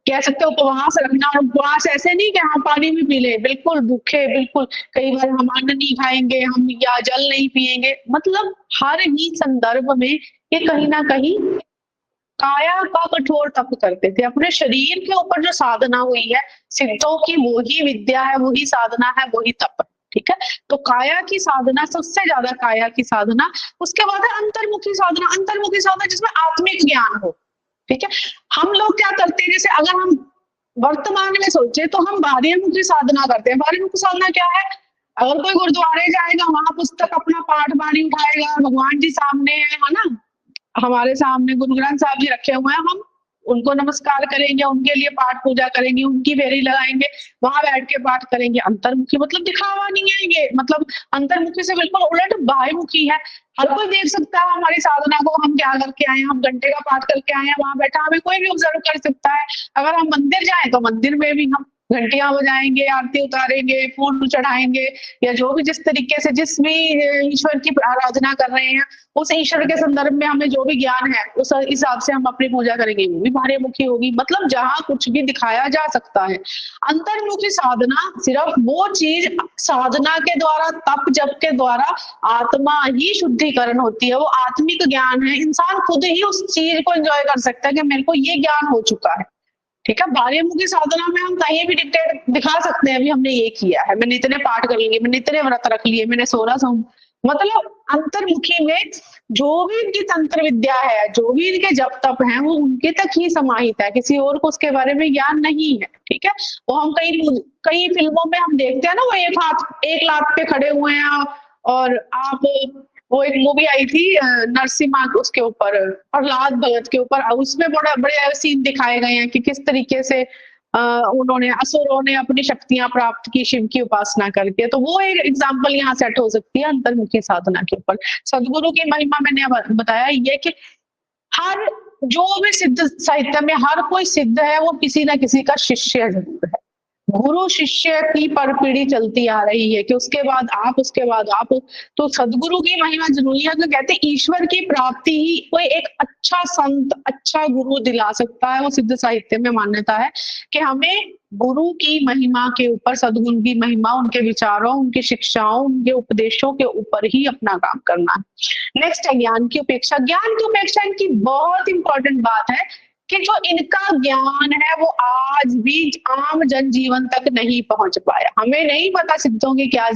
Speaker 1: कह सकते हैं उपवास रखना। और उपवास ऐसे नहीं कि हम पानी भी पी ले, बिल्कुल भूखे, बिल्कुल कई बार हम अन्न नहीं खाएंगे, हम या जल नहीं पिएंगे। मतलब हर ही संदर्भ में ये कहीं ना कहीं काया का कठोर तप करते थे। अपने शरीर के ऊपर जो साधना हुई है सिद्धों की, वो ही विद्या है, वही साधना है, वही तप है। ठीक है, तो काया की साधना, सबसे ज्यादा काया की साधना। उसके बाद है अंतर्मुखी साधना। अंतर्मुखी साधना जिसमें आत्मिक ज्ञान हो। ठीक है, हम लोग क्या करते हैं, जैसे अगर हम वर्तमान में सोचे तो हम बाह्यमुखी साधना करते हैं। बाह्यमुखी साधना क्या है, अगर कोई गुरुद्वारे जाएगा, वहां पुस्तक अपना पाठ बाणी उठाएगा, भगवान जी सामने है ना, हमारे सामने गुरु ग्रंथ साहब जी रखे हुए हैं, हम उनको नमस्कार करेंगे, उनके लिए पाठ पूजा करेंगे, उनकी फेरी लगाएंगे, वहां बैठ के पाठ करेंगे। अंतर्मुखी मतलब दिखावा नहीं है ये, मतलब अंतर्मुखी से बिल्कुल उलट बाह्यमुखी है। हर कोई देख सकता है हमारी साधना को, हम क्या करके आए हैं, हम घंटे का पाठ करके आए हैं, वहां बैठा हमें कोई भी ऑब्जर्व कर सकता है। अगर हम मंदिर जाएं तो मंदिर में भी हम घंटियां बजाएंगे, आरती उतारेंगे, फूल चढ़ाएंगे, या जो भी जिस तरीके से जिस भी ईश्वर की आराधना कर रहे हैं, उस ईश्वर के संदर्भ में हमें जो भी ज्ञान है उस हिसाब से हम अपनी पूजा करेंगे, वो भी बाह्यमुखी होगी। मतलब जहां कुछ भी दिखाया जा सकता है। अंतर्मुखी साधना सिर्फ वो चीज, साधना के द्वारा, तप जप के द्वारा आत्मा ही शुद्धिकरण होती है, वो आत्मिक ज्ञान है। इंसान खुद ही उस चीज को एंजॉय कर सकता है कि मेरे को ये ज्ञान हो चुका है। ठीक है, बाह्यमुखी साधना में हम कहीं भी डिक्टेट दिखा सकते हैं, अभी हमने ये किया है, मैंने इतने पाठ कर लिए, मैंने इतने व्रत रख लिए, मैंने 16 सौ। मतलब अंतर्मुखी में जो भी इनकी तंत्र विद्या है, जो भी इनके जप तप है, वो उनके तक ही समाहित है, किसी और को उसके बारे में ज्ञान नहीं है। ठीक है, वो हम कई फिल्मों में हम देखते हैं ना, वो एक लात पे खड़े हुए हैं, और आप वो एक मूवी आई थी नरसिम्हा, उसके ऊपर प्रहलाद भगत के ऊपर, उसमें बड़े बड़े सीन दिखाए गए हैं कि किस तरीके से उन्होंने, असुरों ने अपनी शक्तियां प्राप्त की शिव की उपासना करके। तो वो एक एग्जाम्पल यहाँ सेट हो सकती है अंतर्मुखी साधना के ऊपर। सदगुरु की महिमा मैंने बताया ये कि हर जो भी सिद्ध साहित्य में हर कोई सिद्ध है, वो किसी ना किसी का शिष्य जरूर है। गुरु शिष्य की परपीढ़ी चलती आ रही है कि उसके बाद आप, उसके बाद आप। तो सदगुरु की महिमा जरूरी है। तो कहते हैं ईश्वर की प्राप्ति ही कोई एक अच्छा संत, अच्छा गुरु दिला सकता है। वो सिद्ध साहित्य में मान्यता है कि हमें गुरु की महिमा के ऊपर, सदगुरु की महिमा, उनके विचारों, उनकी शिक्षाओं, उनके उपदेशों के ऊपर ही अपना काम करना है। नेक्स्ट है ज्ञान की उपेक्षा। ज्ञान की उपेक्षा इनकी बहुत इंपॉर्टेंट बात है कि जो इनका ज्ञान है वो आज भी आम जनजीवन तक नहीं पहुंच पाया। हमें नहीं पता सिद्धों की क्या,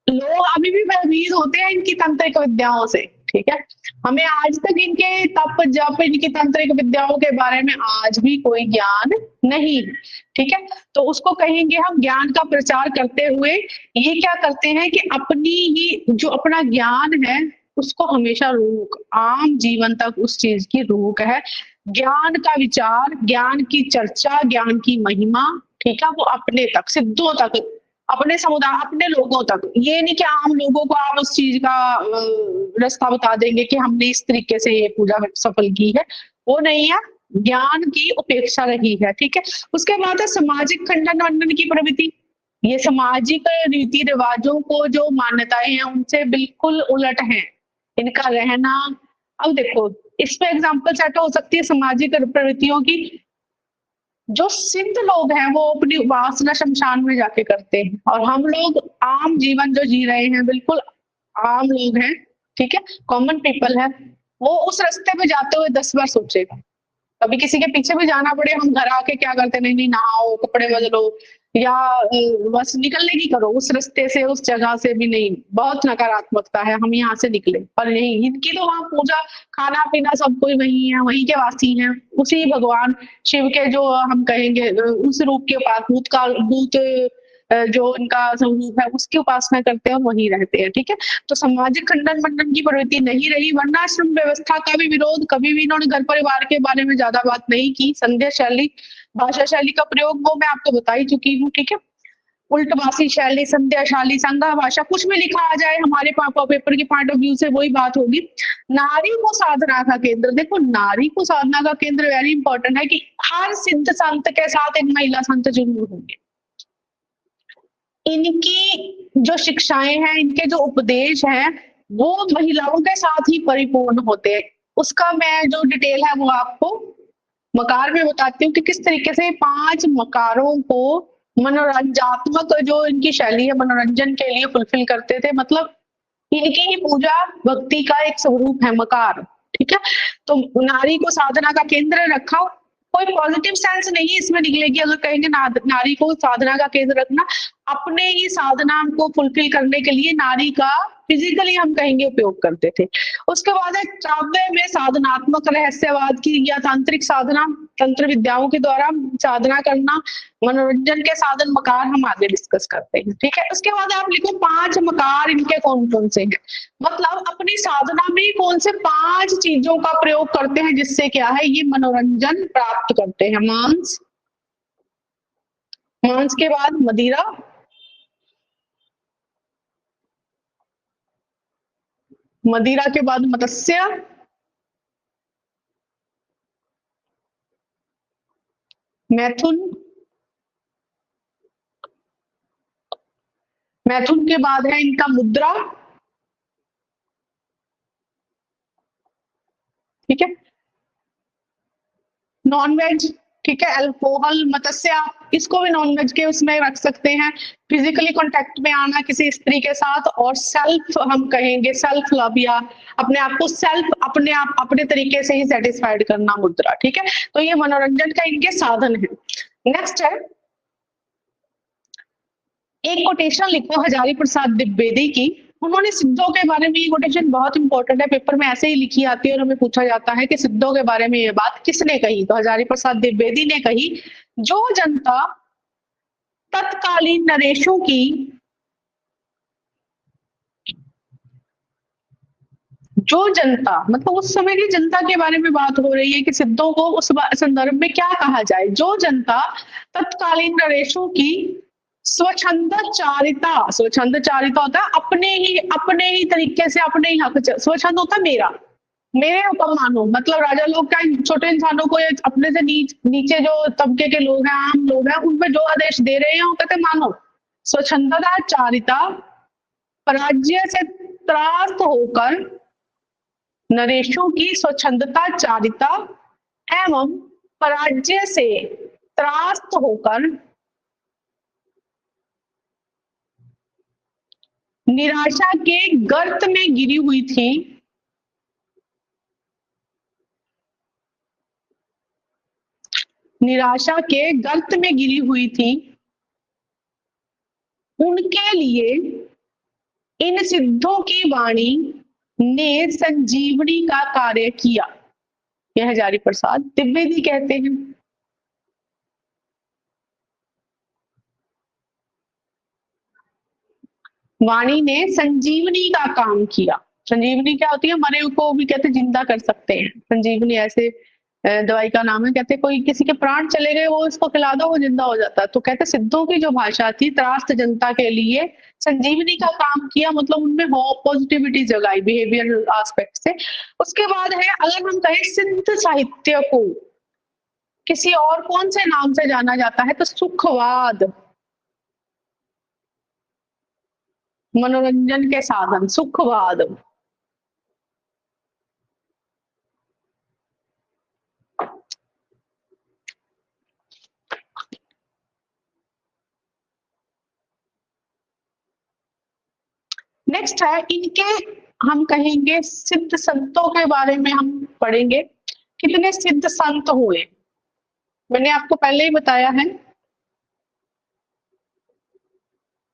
Speaker 1: लोग अभी भी भयभीत होते हैं इनकी तांत्रिक विद्याओं से। ठीक है। हमें आज तक इनके तप जप, इनकी तांत्रिक विद्याओं के बारे में आज भी कोई ज्ञान नहीं है, ठीक है। तो उसको कहेंगे हम ज्ञान का प्रचार करते हुए ये क्या करते हैं कि अपनी ही जो अपना ज्ञान है उसको हमेशा रोक, आम जीवन तक उस चीज की रोक है। ज्ञान का विचार, ज्ञान की चर्चा, ज्ञान की महिमा, ठीक है, वो अपने तक, सिद्धों तक, अपने समुदाय, अपने लोगों तक। ये नहीं कि आम लोगों को आप उस चीज का रास्ता बता देंगे कि हमने इस तरीके से ये पूजा सफल की है, वो नहीं है। ज्ञान की उपेक्षा रही है, ठीक है। उसके बाद है सामाजिक खंडन वंडन की प्रवृत्ति। ये सामाजिक रीति रिवाजों को जो मान्यताएं हैं उनसे बिल्कुल उलट है इनका रहना। अब देखो इसमें एग्जाम्पल सेट हो सकती है सामाजिक प्रवृत्तियों की। जो सिद्ध लोग हैं वो अपनी उपासना शमशान में जाके करते हैं, और हम लोग आम जीवन जो जी रहे हैं, बिल्कुल आम लोग हैं, ठीक है, कॉमन पीपल है, वो उस रास्ते पे जाते हुए 10 बार सोचेगा। कभी किसी के पीछे भी जाना पड़े, हम घर आके क्या करते, नहीं नहीं नहाओ, कपड़े बदलो, या बस निकलने की करो उस रास्ते से, उस जगह से भी नहीं, बहुत नकारात्मकता है, हम यहाँ से निकले। पर नहीं, इनकी तो वहां पूजा, खाना पीना सब कोई वही है, वहीं के वासी हैं, उसी भगवान शिव के जो हम कहेंगे उस रूप के पास भूत जो इनका स्वरूप है उसकी उपासना करते हैं और वहीं रहते हैं, ठीक है। तो सामाजिक खंडन मंडन की प्रवृत्ति नहीं रही। वर्णाश्रम व्यवस्था का भी विरोध, कभी भी इन्होंने घर परिवार के बारे में ज्यादा बात नहीं की। संध्या शैली, भाषा शैली का प्रयोग वो मैं आपको बता ही चुकी हूँ, ठीक है। उल्टवासी शैली, संध्या शैली, संघा भाषा, कुछ भी लिखा आ जाए हमारे पापा पेपर के पॉइंट ऑफ व्यू से वही बात होगी। नारी को साधना का केंद्र, देखो नारी को साधना का केंद्र वेरी इंपॉर्टेंट है कि हर सिद्ध संत के साथ एक महिला संत जरूर होंगे। इनकी जो शिक्षाएं हैं, इनके जो उपदेश हैं, वो महिलाओं के साथ ही परिपूर्ण होते हैं। उसका मैं जो डिटेल है वो आपको मकार में बताती हूँ कि किस तरीके से 5 मकारों को मनोरंजनात्मक जो इनकी शैली है मनोरंजन के लिए फुलफिल करते थे। मतलब इनकी ही पूजा भक्ति का एक स्वरूप है मकार, ठीक है। तो नारी को साधना का केंद्र रखा, कोई पॉजिटिव सेंस नहीं इसमें निकलेगी अगर कहेंगे नारी को साधना का केंद्र रखना। अपने ही साधना को फुलफिल करने के लिए नारी का फिजिकली हम कहेंगे उपयोग करते थे। उसके बाद है काव्य में साधनात्मक रहस्यवाद की या तांत्रिक साधना, तंत्र विद्याओं के द्वारा साधना करना, मनोरंजन के साधन मकार हम आगे डिस्कस करते हैं, ठीक है। उसके बाद आप लिखो 5 मकार इनके कौन कौन से हैं, मतलब अपनी साधना में कौन से 5 चीजों का प्रयोग करते हैं जिससे क्या है ये मनोरंजन प्राप्त करते हैं। मांस, मांस के बाद मदिरा, मदिरा के बाद मत्स्य, मैथुन, मैथुन के बाद है इनका मुद्रा, ठीक है, नॉन वेज, ठीक है, अल्कोहल, मत्स्य, आप इसको भी नॉन वेज के उसमें रख सकते हैं। फिजिकली कांटेक्ट में आना किसी स्त्री के साथ, और सेल्फ हम कहेंगे सेल्फ लव या अपने आप को सेल्फ अपने आप अपने तरीके से ही सेटिस्फाइड करना, मुद्रा, ठीक है। तो ये मनोरंजन का इनके साधन है। नेक्स्ट है एक कोटेशन लिखो हजारी प्रसाद द्विवेदी की। उन्होंने सिद्धों के बारे में, ये कोटेशन बहुत इंपॉर्टेंट है, पेपर में ऐसे ही लिखी आती है और हमें पूछा जाता है कि सिद्धों के बारे में ये बात किसने कही, तो हजारी प्रसाद द्विवेदी ने कही। जो जनता तत्कालीन नरेशों की, जो जनता मतलब उस समय की जनता के बारे में बात हो रही है कि सिद्धों को उस संदर्भ में क्या कहा जाए। जो जनता तत्कालीन नरेशों की स्वच्छंद चारिता, स्वच्छंद चारिता होता है अपने ही तरीके से अपने ही हक, स्वच्छंद होता है मेरे हुक्म मानो, मतलब राजा लोग क्या छोटे इंसानों को अपने से नीचे जो तबके के लोग हैं, आम लोग हैं, उन पे जो आदेश दे रहे हैं वो कहते मानो। स्वच्छंदता चारिता, पराजय से त्रास्त होकर नरेशों की स्वच्छंदता चारिता एवं पराजय से त्रास्त होकर निराशा के गर्त में गिरी हुई थी, निराशा के गर्त में गिरी हुई थी, उनके लिए इन सिद्धों की वाणी ने संजीवनी का कार्य किया? यह हजारी प्रसाद द्विवेदी कहते हैं। वाणी ने संजीवनी का काम किया। संजीवनी क्या होती है? मरे को भी कहते जिंदा कर सकते हैं। संजीवनी ऐसे दवाई का नाम है। कहते कोई किसी के प्राण चले गए, वो इसको खिला दो, वो जिंदा हो जाता है। तो कहते सिद्धों की जो भाषा थी त्रास्त जनता के लिए संजीवनी का काम किया, मतलब उनमें होप पॉजिटिविटी जगाई बिहेवियर एस्पेक्ट से। उसके बाद है, अगर हम कहें सिद्ध साहित्य को किसी और कौन से नाम से जाना जाता है, तो सुखवाद, मनोरंजन के साधन, सुखवाद। नेक्स्ट है इनके, हम कहेंगे सिद्ध संतों के बारे में हम पढ़ेंगे। कितने सिद्ध संत हुए? मैंने आपको पहले ही बताया है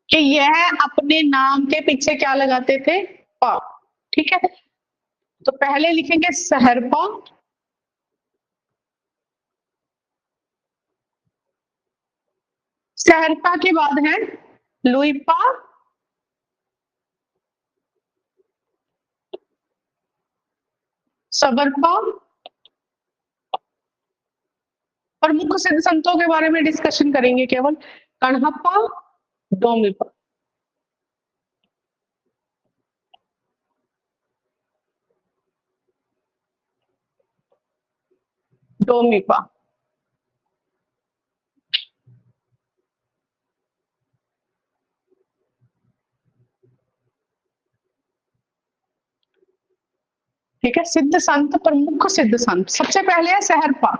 Speaker 1: कि यह अपने नाम के पीछे क्या लगाते थे? पा। ठीक है, तो पहले लिखेंगे सहरपा, सहरपा के बाद है लुईपा, सबरपा। और मुख्य सिद्ध संतों के बारे में डिस्कशन करेंगे केवल कणहप्पा, डोमिपा। डोमिपा। ठीक है, सिद्ध संत, प्रमुख सिद्ध संत। सबसे पहले है सहरपा।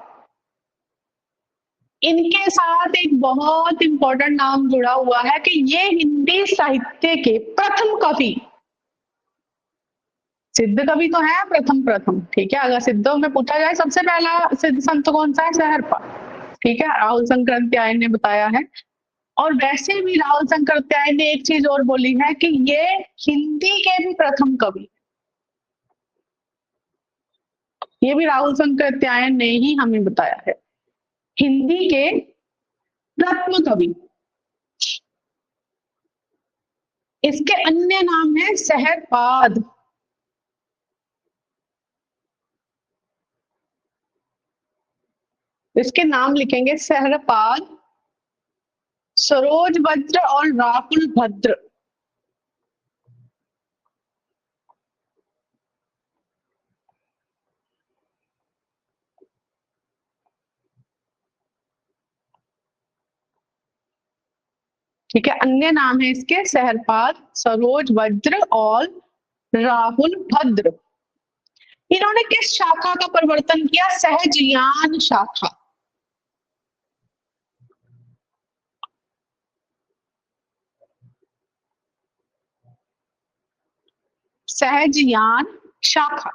Speaker 1: इनके साथ एक बहुत इंपॉर्टेंट नाम जुड़ा हुआ है कि ये हिंदी साहित्य के प्रथम कवि, सिद्ध कवि तो है प्रथम प्रथम। ठीक है, अगर सिद्धों में पूछा जाए सबसे पहला सिद्ध संत कौन सा है? सहरपा। ठीक है, राहुल शंकराचार्य ने बताया है। और वैसे भी राहुल शंकराचार्य ने एक चीज और बोली है कि ये हिंदी के भी प्रथम कवि। ये भी राहुल शंकराचार्य ने ही हमें बताया है, हिंदी के प्रथम कवि। इसके अन्य नाम है सहरपाद। इसके नाम लिखेंगे सहरपाद, सरोज वज्र और राहुल भद्र। ठीक है, अन्य नाम है इसके सहरपाद, सरोज वज्र और राहुल भद्र। इन्होंने किस शाखा का प्रवर्तन किया? सहजयान शाखा। सहजयान शाखा।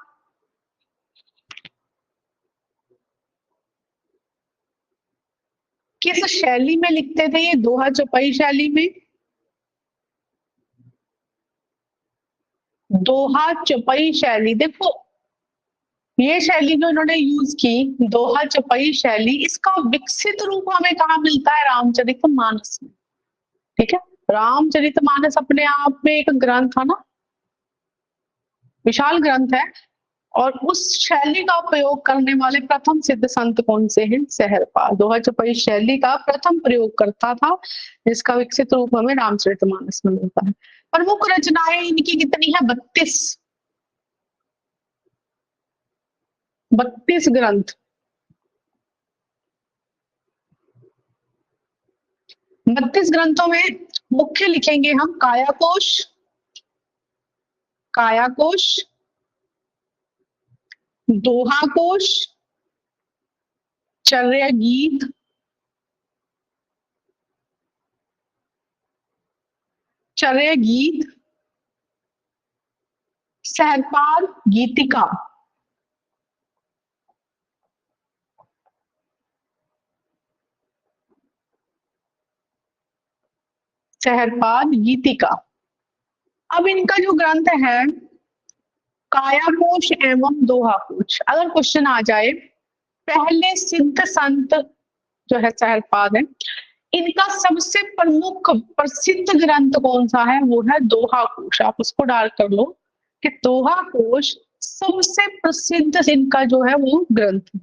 Speaker 1: किस शैली में लिखते थे ये? दोहा चौपाई शैली में। दोहा चौपाई शैली, देखो ये शैली जो इन्होंने यूज की, दोहा चौपाई शैली, इसका विकसित रूप हमें कहाँ मिलता है? रामचरितमानस में। ठीक है, रामचरितमानस अपने आप में एक ग्रंथ था ना, विशाल ग्रंथ है। और उस शैली का उपयोग करने वाले प्रथम सिद्ध संत कौन से हैं? सहरपा। दोहा चौपाई शैली का प्रथम प्रयोग करता था, जिसका विकसित रूप हमें रामचरितमानस में मिलता है। प्रमुख रचनाएं इनकी कितनी है? 32। 32 ग्रंथ। 32 ग्रंथों में मुख्य लिखेंगे हम कायाकोश, कायाकोश, दोहाकोश, चर्या गीत, चर्या गीत, सहरपाद गीतिका। सहरपाद गीतिका। अब इनका जो ग्रंथ है कायाकोश एवं दोहाकोश। अगर क्वेश्चन आ जाए, पहले सिद्ध संत जो है सहस्त्रपाद है, इनका सबसे प्रमुख प्रसिद्ध ग्रंथ कौन सा है? वो है दोहाकोश। आप उसको डाल कर लो कि दोहाकोश सबसे प्रसिद्ध इनका जो है वो ग्रंथ है।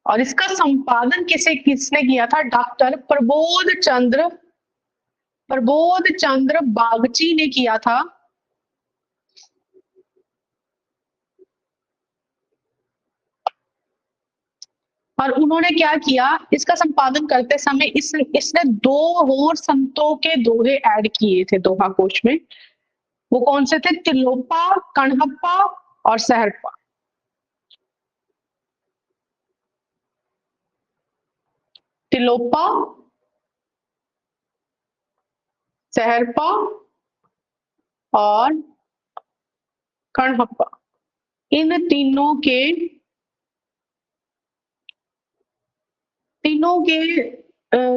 Speaker 1: और इसका संपादन किसने किया था? डॉक्टर प्रबोध चंद्र बागची ने किया था। और उन्होंने क्या किया, इसका संपादन करते समय इसने दो और संतों के दोहे ऐड किए थे दोहाकोश में। वो कौन से थे? तिलोपा, कणहप्पा और सहरपा। तिलोपा, सहरपा और कणहप्पा, इन तीनों के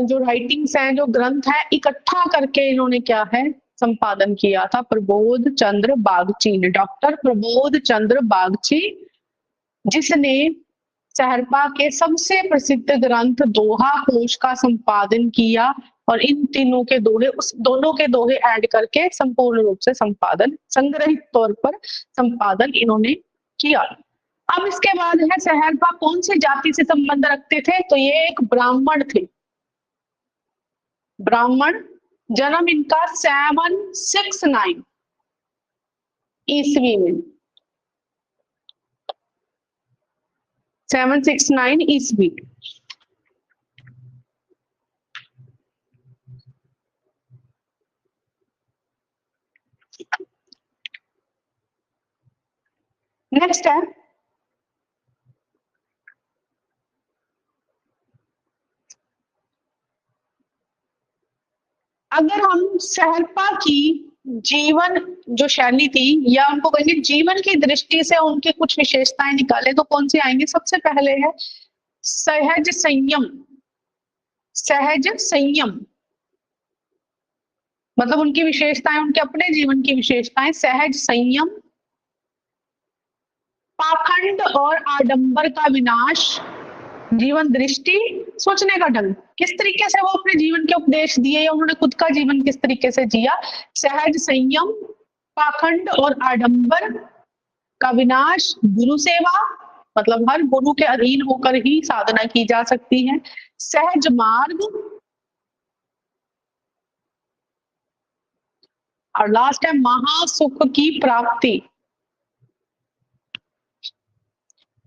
Speaker 1: जो राइटिंग्स हैं, जो ग्रंथ है, इकट्ठा करके इन्होंने क्या है, संपादन किया था प्रबोध चंद्र बागची ने। डॉक्टर प्रबोध चंद्र बागची, जिसने सहरपा के सबसे प्रसिद्ध ग्रंथ दोहा कोश का संपादन किया। और इन तीनों के दोहे, उस दोनों के दोहे ऐड करके संपूर्ण रूप से संपादन, संग्रहित तौर पर संपादन इन्होंने किया। अब इसके बाद है, सहरपा कौन सी जाति से संबंध रखते थे? तो ये एक ब्राह्मण थे। ब्राह्मण, जन्म इनका 769 ईस्वी में, 769 ईस्वी। नेक्स्ट है, अगर हम सहरपा की जीवन जो शैली थी, या उनको कहेंगे जीवन की दृष्टि से उनकी कुछ विशेषताएं निकाले, तो कौन सी आएंगी? सबसे पहले है सहज संयम। सहज संयम मतलब उनकी विशेषताएं, उनके अपने जीवन की विशेषताएं, सहज संयम, पाखंड और आडंबर का विनाश, जीवन दृष्टि, सोचने का ढंग, किस तरीके से वो अपने जीवन के उपदेश दिए, या उन्होंने खुद का जीवन किस तरीके से जिया। सहज संयम, पाखंड और आडंबर का विनाश, गुरु सेवा, मतलब हर गुरु के अधीन होकर ही साधना की जा सकती है। सहज मार्ग, और लास्ट है महासुख की प्राप्ति।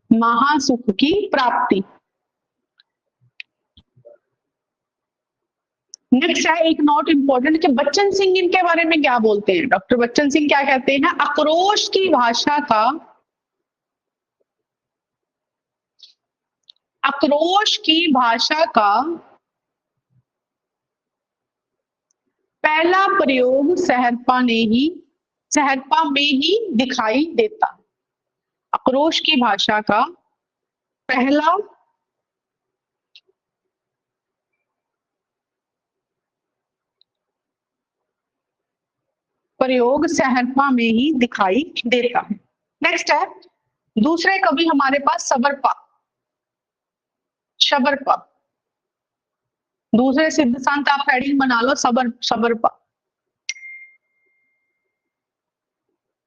Speaker 1: महासुख की प्राप्ति। नेक्स्ट है एक नोट इंपॉर्टेंट कि बच्चन सिंह इनके बारे में क्या बोलते हैं। डॉक्टर बच्चन सिंह क्या कहते हैं? आक्रोश की भाषा का, आक्रोश की भाषा का पहला प्रयोग सहरपा में ही दिखाई देता। आक्रोश की भाषा का पहला प्रयोग सहरपा में ही दिखाई देता है। नेक्स्ट है दूसरे कवि हमारे पास सबरपा। शबरपा, दूसरे सिद्ध संत आप हेडिंग बना लो, सबरपा।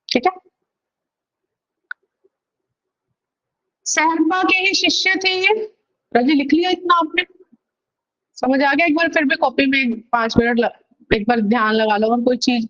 Speaker 1: ठीक है, सहरपा के ही शिष्य थे ये। रजी लिख लिया इतना आपने? समझ आ गया? एक बार फिर भी कॉपी में 5 मिनट एक बार ध्यान लगा लो, और कोई चीज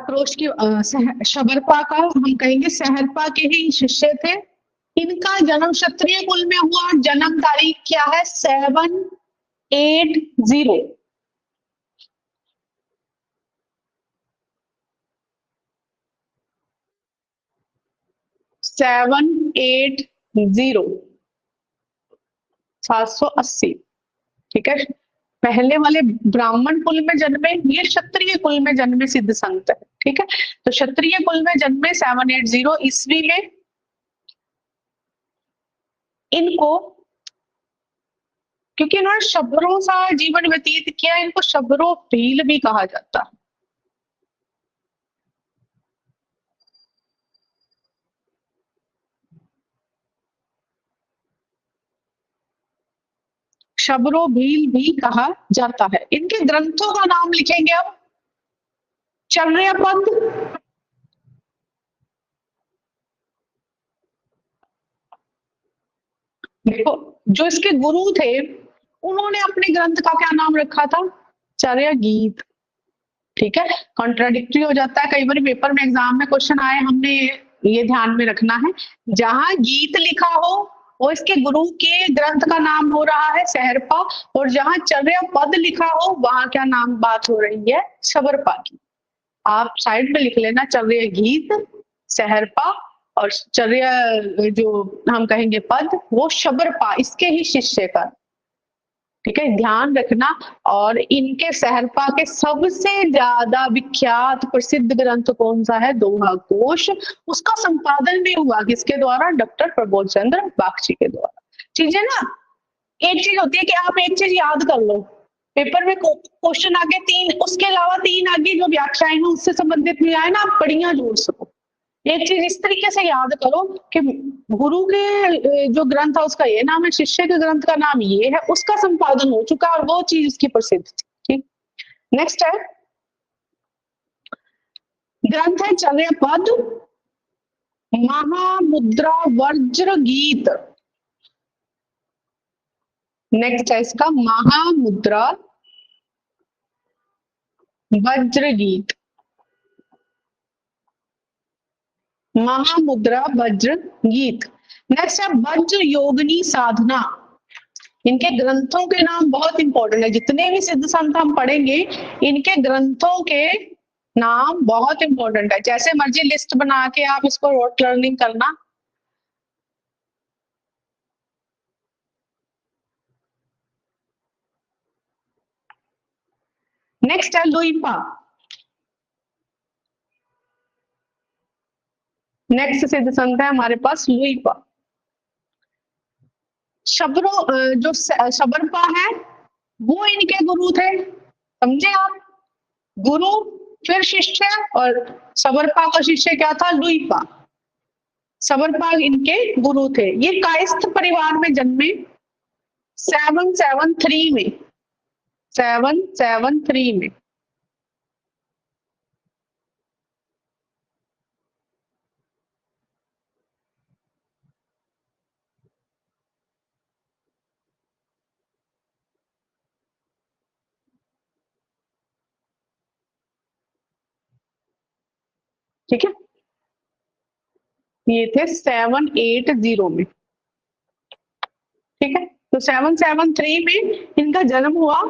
Speaker 1: काकरोच की शबरपा का हम कहेंगे सहरपा के ही शिष्य थे। इनका जन्म क्षत्रिय कुल में हुआ। जन्म तारीख क्या है? 780। 780, 780। ठीक है, पहले वाले ब्राह्मण कुल में जन्मे, ये क्षत्रिय कुल में जन्मे सिद्ध संत है। ठीक है, तो क्षत्रिय कुल में जन्मे 780 ईस्वी में। इनको, क्योंकि इन्होंने शबरों सा जीवन व्यतीत किया, इनको शबरो भील भी कहा जाता है। शबरो भील भी कहा जाता है। इनके ग्रंथों का नाम लिखेंगे अब। चर्यापद, देखो जो इसके गुरु थे उन्होंने अपने ग्रंथ का क्या नाम रखा था? चर्या गीत। ठीक है, कॉन्ट्राडिक्टरी हो जाता है कई बार पेपर में, एग्जाम में क्वेश्चन आए, हमने ये ध्यान में रखना है। जहां गीत लिखा हो वो इसके गुरु के ग्रंथ का नाम हो रहा है सहरपा, और जहां चर्या पद लिखा हो वहां क्या नाम बात हो रही है? शबरपा की। आप साइड में लिख लेना, चर्या गीत सहरपा, और चर्या जो हम कहेंगे पद वो शबरपा, इसके ही शिष्य का। ठीक है, ध्यान रखना। और इनके सहरपा के सबसे ज्यादा विख्यात प्रसिद्ध ग्रंथ कौन सा है? दोहा कोश। उसका संपादन भी हुआ किसके द्वारा? डॉक्टर प्रबोध चंद्र बागची के द्वारा। चीजें ना, एक चीज होती है कि आप एक चीज याद कर लो, पेपर में क्वेश्चन आगे तीन, उसके अलावा तीन आगे जो व्याख्याएं हैं उससे संबंधित भी आए ना, आप बढ़िया जोड़ सको। एक चीज इस तरीके से याद करो कि गुरु के जो ग्रंथ है उसका ये नाम है, शिष्य के ग्रंथ का नाम ये है, उसका संपादन हो चुका और वो चीज उसकी प्रसिद्ध थी। ठीक, नेक्स्ट है ग्रंथ है चर्या पद, महामुद्रा, वज्र गीत। नेक्स्ट है इसका महामुद्रा, वज्र गीत। महामुद्रा, वज्र गीत। नेक्स्ट है वज्र योगिनी साधना। इनके ग्रंथों के नाम बहुत इंपॉर्टेंट है, जितने भी सिद्ध संत हम पढ़ेंगे इनके ग्रंथों के नाम बहुत इंपॉर्टेंट है। जैसे मर्जी लिस्ट बना के आप इसको रोट लर्निंग करना। नेक्स्ट है लुइपा। नेक्स्ट सिद्ध संत है हमारे पास लुइपा। शबरों जो शबरपा है वो इनके गुरु थे, समझे आप? गुरु फिर शिष्य, और शबरपा का शिष्य क्या था? लुइपा। शबरपा इनके गुरु थे। ये कायस्थ परिवार में जन्मे 773 में। 773 में। ठीक है, ये थे 780 में। ठीक है, तो 773 में इनका जन्म हुआ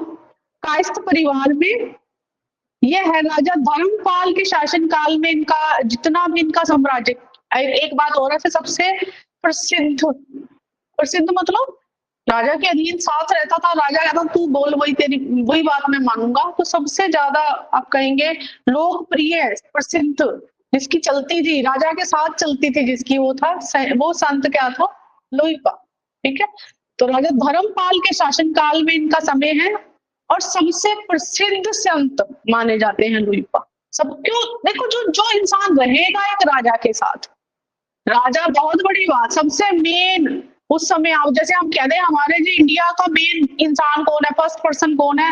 Speaker 1: कायस्थ परिवार में। यह है राजा धर्मपाल के शासन काल में इनका जितना भी इनका साम्राज्य। एक बात और है, सबसे प्रसिद्ध, प्रसिद्ध मतलब राजा के अधीन साथ रहता था, राजा कहता तू बोल वही तेरी वही बात मैं मानूंगा। तो सबसे ज्यादा आप कहेंगे लोकप्रिय प्रसिद्ध जिसकी चलती थी, राजा के साथ चलती थी जिसकी, वो था वो संत क्या था? लुइपा। ठीक है, तो राजा धर्मपाल के शासन काल में इनका समय है, और सबसे प्रसिद्ध संत माने जाते हैं लुइपा। सब क्यों? देखो जो जो इंसान रहेगा एक राजा के साथ, राजा बहुत बड़ी बात, सबसे मेन उस समय आप जैसे हम कहते हैं हमारे जो इंडिया का मेन इंसान कौन है, फर्स्ट पर्सन कौन है?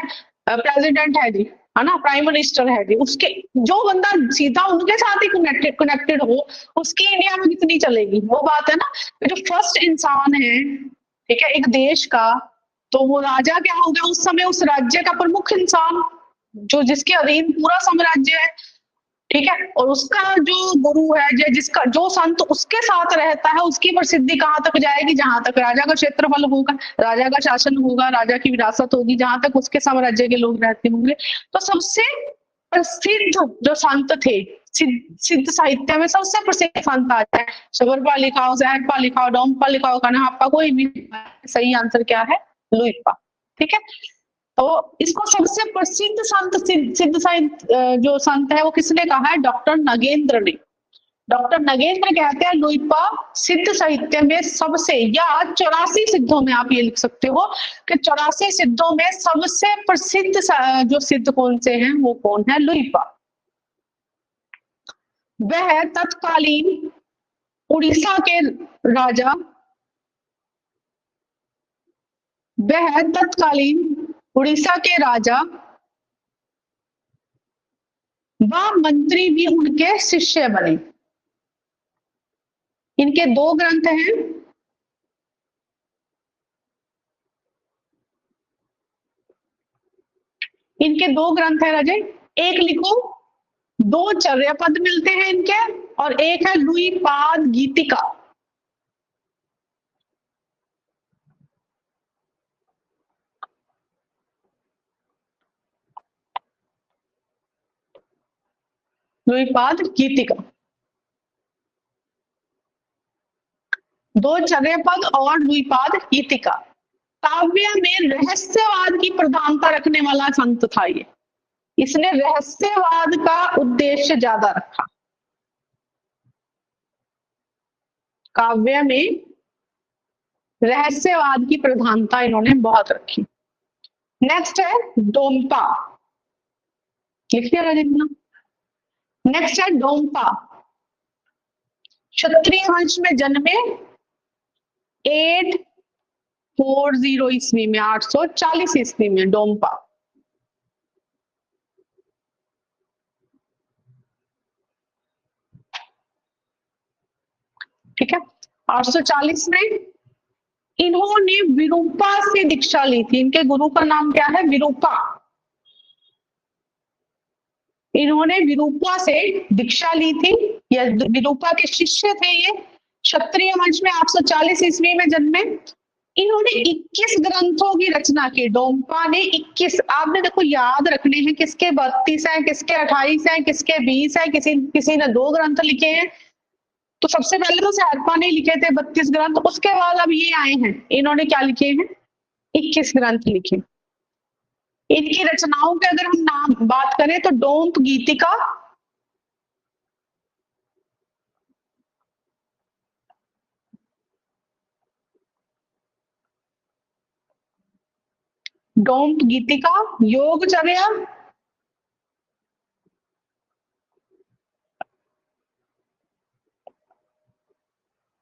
Speaker 1: प्रेसिडेंट है जी, है ना, प्राइम मिनिस्टर है जी। उसके जो बंदा सीधा उनके साथ ही कनेक्टेड कनेक्टेड हो, उसकी इंडिया में कितनी चलेगी? वो बात है ना। जो फर्स्ट इंसान है, ठीक है, एक देश का, तो वो राजा क्या हो गया उस समय, उस राज्य का प्रमुख इंसान, जो जिसके अधीन पूरा साम्राज्य है। ठीक है। और उसका जो गुरु है, जिसका जो संत उसके साथ रहता है, उसकी प्रसिद्धि कहाँ तक जाएगी? जहां तक राजा का क्षेत्रफल होगा, राजा का शासन होगा, राजा की विरासत होगी, जहां तक उसके साम्राज्य के लोग रहते होंगे। तो सबसे प्रसिद्ध जो संत थे, सिद्ध साहित्य में सबसे प्रसिद्ध संत आता है, शबरपा लिखाओ, सहजपा लिखाओ, डोमपा लिखाओ, कन्हप्पा, कोई भी। सही आंसर क्या है? लुइपा। ठीक है। तो इसको सबसे प्रसिद्ध संत, सिद्ध संत जो संत है वो किसने कहा है? डॉक्टर नगेंद्र ने। डॉक्टर नगेंद्र कहते हैं लुइपा सिद्ध साहित्य में सबसे, या 84 सिद्धों में आप ये लिख सकते हो कि 84 सिद्धों में सबसे प्रसिद्ध जो सिद्ध कौन से हैं, वो कौन है? लुइपा। वह तत्कालीन उड़ीसा के राजा, वह तत्कालीन उड़ीसा के राजा व मंत्री भी उनके शिष्य बने। इनके 2 ग्रंथ हैं। इनके 2 ग्रंथ है राजे। एक लिखो, 2 चर्यापद मिलते हैं इनके, और एक है लुइपाद गीतिका। लुइपाद गीतिका, 2 चर्यापद और लुइपाद गीतिका। काव्य में रहस्यवाद की प्रधानता रखने वाला संत था ये। इसने रहस्यवाद का उद्देश्य ज्यादा रखा। काव्य में रहस्यवाद की प्रधानता इन्होंने बहुत रखी। नेक्स्ट है डोम्पा। लिख लिया राजेंद्र? नेक्स्ट है डोम्पा। क्षत्रिय वंश में जन्मे, 840 ईस्वी में, 840 ईस्वी में डोम्पा। ठीक है। 840 में इन्होंने विरूपा से दीक्षा ली थी। इनके गुरु का नाम क्या है? विरूपा। इन्होंने विरूपा से दीक्षा ली थी, या विरूपा के शिष्य थे ये। क्षत्रिय वंश में 840 ईस्वी में जन्मे। इन्होंने 21 ग्रंथों की रचना की। डोम्पा ने 21, आपने देखो याद रखने हैं, किसके 32 है, किसके 28 है, किसके 20 है, किसी ने 2 ग्रंथ लिखे हैं। तो सबसे पहले तो सहजपा ने लिखे थे 32 ग्रंथ, उसके बाद अब ये आए हैं, इन्होंने क्या लिखे हैं? 21 ग्रंथ लिखे। इनकी रचनाओं के अगर हम नाम बात करें तो डोम्प गीतिका, डोम्प गीतिका, योगचर्या,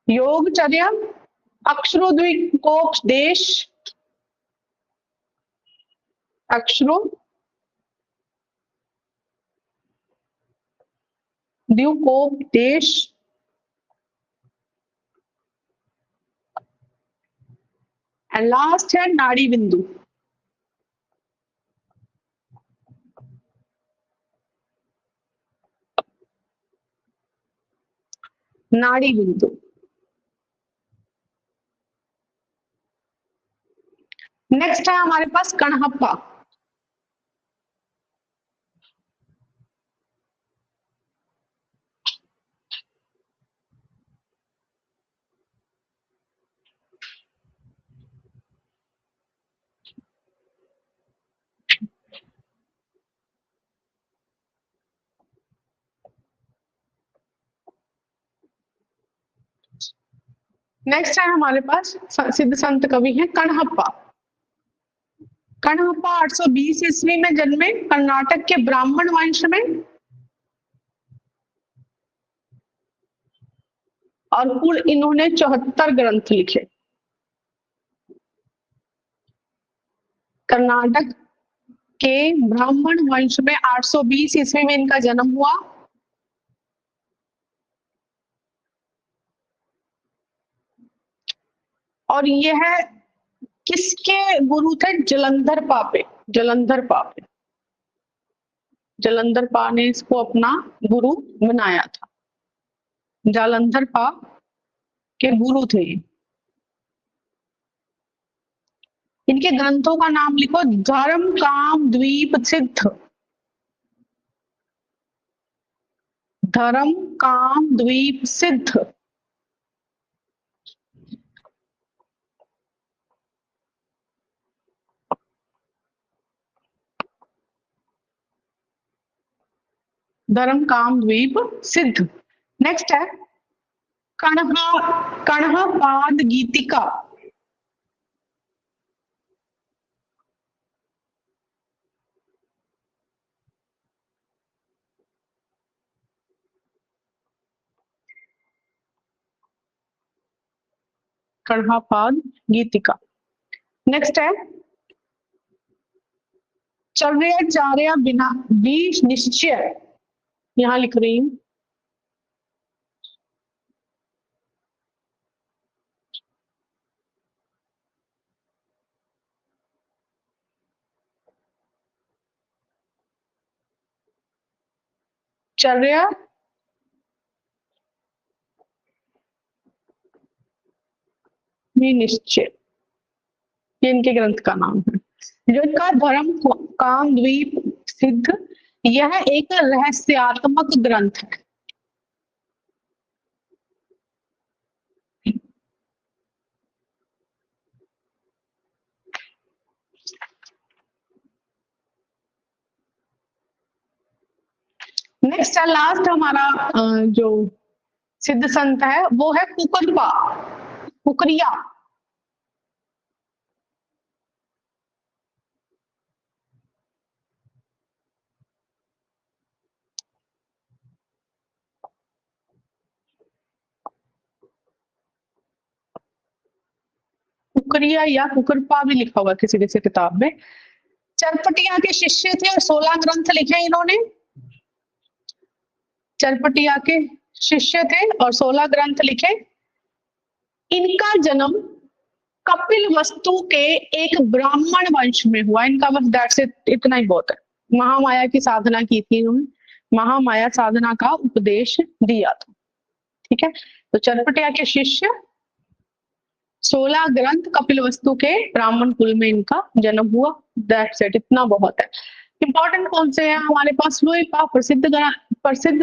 Speaker 1: योगचर्या, अक्षरोद्वीपकोपदेश, अक्षरोद्वीपकोपदेश, एंड लास्ट है नाड़ी बिंदु। नाड़ी बिंदु। नेक्स्ट है हमारे पास कणहप्पा। नेक्स्ट है हमारे पास सिद्ध संत कवि है कणहप्पा। कणहप्पा 820 ईस्वी में जन्मे, कर्नाटक के ब्राह्मण वंश में, और कुल इन्होंने 74 ग्रंथ लिखे। कर्नाटक के ब्राह्मण वंश में 820 ईस्वी में इनका जन्म हुआ। और यह किसके गुरु थे? जलंधर पापे। जलंधर पापे। जालंधर पा ने इसको अपना गुरु बनाया था। जालंधर पा के गुरु थे। इनके ग्रंथों का नाम लिखो। धर्म काम द्वीप सिद्ध। धर्म काम द्वीप सिद्ध। धर्म काम द्वीप सिद्ध। नेक्स्ट है कणहापाद गीतिका। कणहापाद गीतिका। नेक्स्ट है चर्या चार्या बिना बीज निश्चय। यहां लिख रही हूं। चर्या निश्चय, ये इनके ग्रंथ का नाम है। जो इनका धर्म काम द्वीप सिद्ध, यह एक रहस्यात्मक ग्रंथ है। नेक्स्ट है लास्ट हमारा जो सिद्ध संत है वो है कुकरपा, कुकरिया। कुकरिया या कुकरपा भी लिखा हुआ किसी किसी किताब में। चरपटिया के शिष्य थे और 16 ग्रंथ लिखे इन्होंने। चरपटिया के शिष्य थे और 16 ग्रंथ लिखे। इनका जन्म कपिल वस्तु के एक ब्राह्मण वंश में हुआ। इनका बस दैट्स इट, इतना ही बहुत है। महामाया की साधना की थी इन्होंने, महामाया साधना का उपदेश दिया था। ठीक है, तो चरपटिया के शिष्य, 16 ग्रंथ, कपिल वस्तु के ब्राह्मण कुल में इनका जन्म हुआ। दैट्स इट, इतना बहुत है। इंपॉर्टेंट कौन से हैं हमारे पास? लुईपा प्रसिद्ध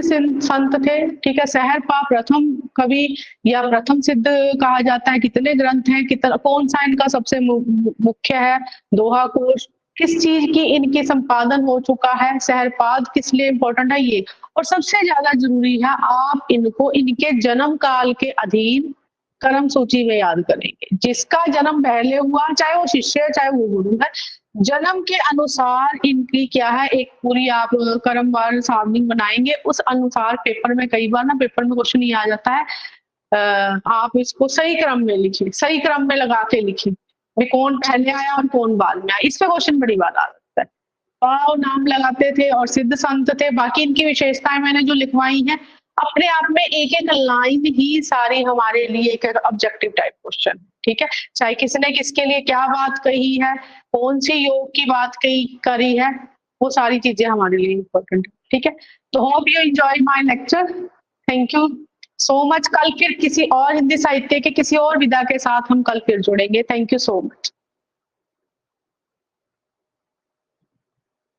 Speaker 1: संत थे। ठीक है, सहरपा प्रथम कवि या प्रथम सिद्ध कहा जाता है। कितने ग्रंथ हैं, कितना, कौन सा इनका सबसे मुख्य है? दोहा कोश। किस चीज की इनके संपादन हो चुका है? सहरपाद किस लिए इंपॉर्टेंट है ये। और सबसे ज्यादा जरूरी है, आप इनको इनके जन्म काल के अधीन कर्म सूची में याद करेंगे। जिसका जन्म पहले हुआ, चाहे वो शिष्य है चाहे वो गुरु है, जन्म के अनुसार इनकी क्या है, एक पूरी आप कर्मवार सारणी बनाएंगे। उस अनुसार पेपर में, कई बार ना पेपर में क्वेश्चन ये आ जाता है, आप इसको सही क्रम में लिखिए, सही क्रम में लगा के लिखिए भी कौन पहले आया और कौन बाद में आया। इस पे क्वेश्चन बड़ी बात आ जाता है। पाव नाम लगाते थे और सिद्ध संत थे। बाकी इनकी विशेषताएं मैंने जो लिखवाई हैं, अपने आप में एक एक लाइन ही सारी हमारे लिए एक ऑब्जेक्टिव टाइप क्वेश्चन। ठीक है, चाहे किसने किसके लिए क्या बात कही है, कौन सी योग की बात करी है, वो सारी चीजें हमारे लिए इम्पोर्टेंट है। ठीक है, तो hope you enjoy my lecture. Thank you so much. कल फिर किसी और हिंदी साहित्य के किसी और विधा के साथ हम कल फिर जुड़ेंगे। Thank you so much.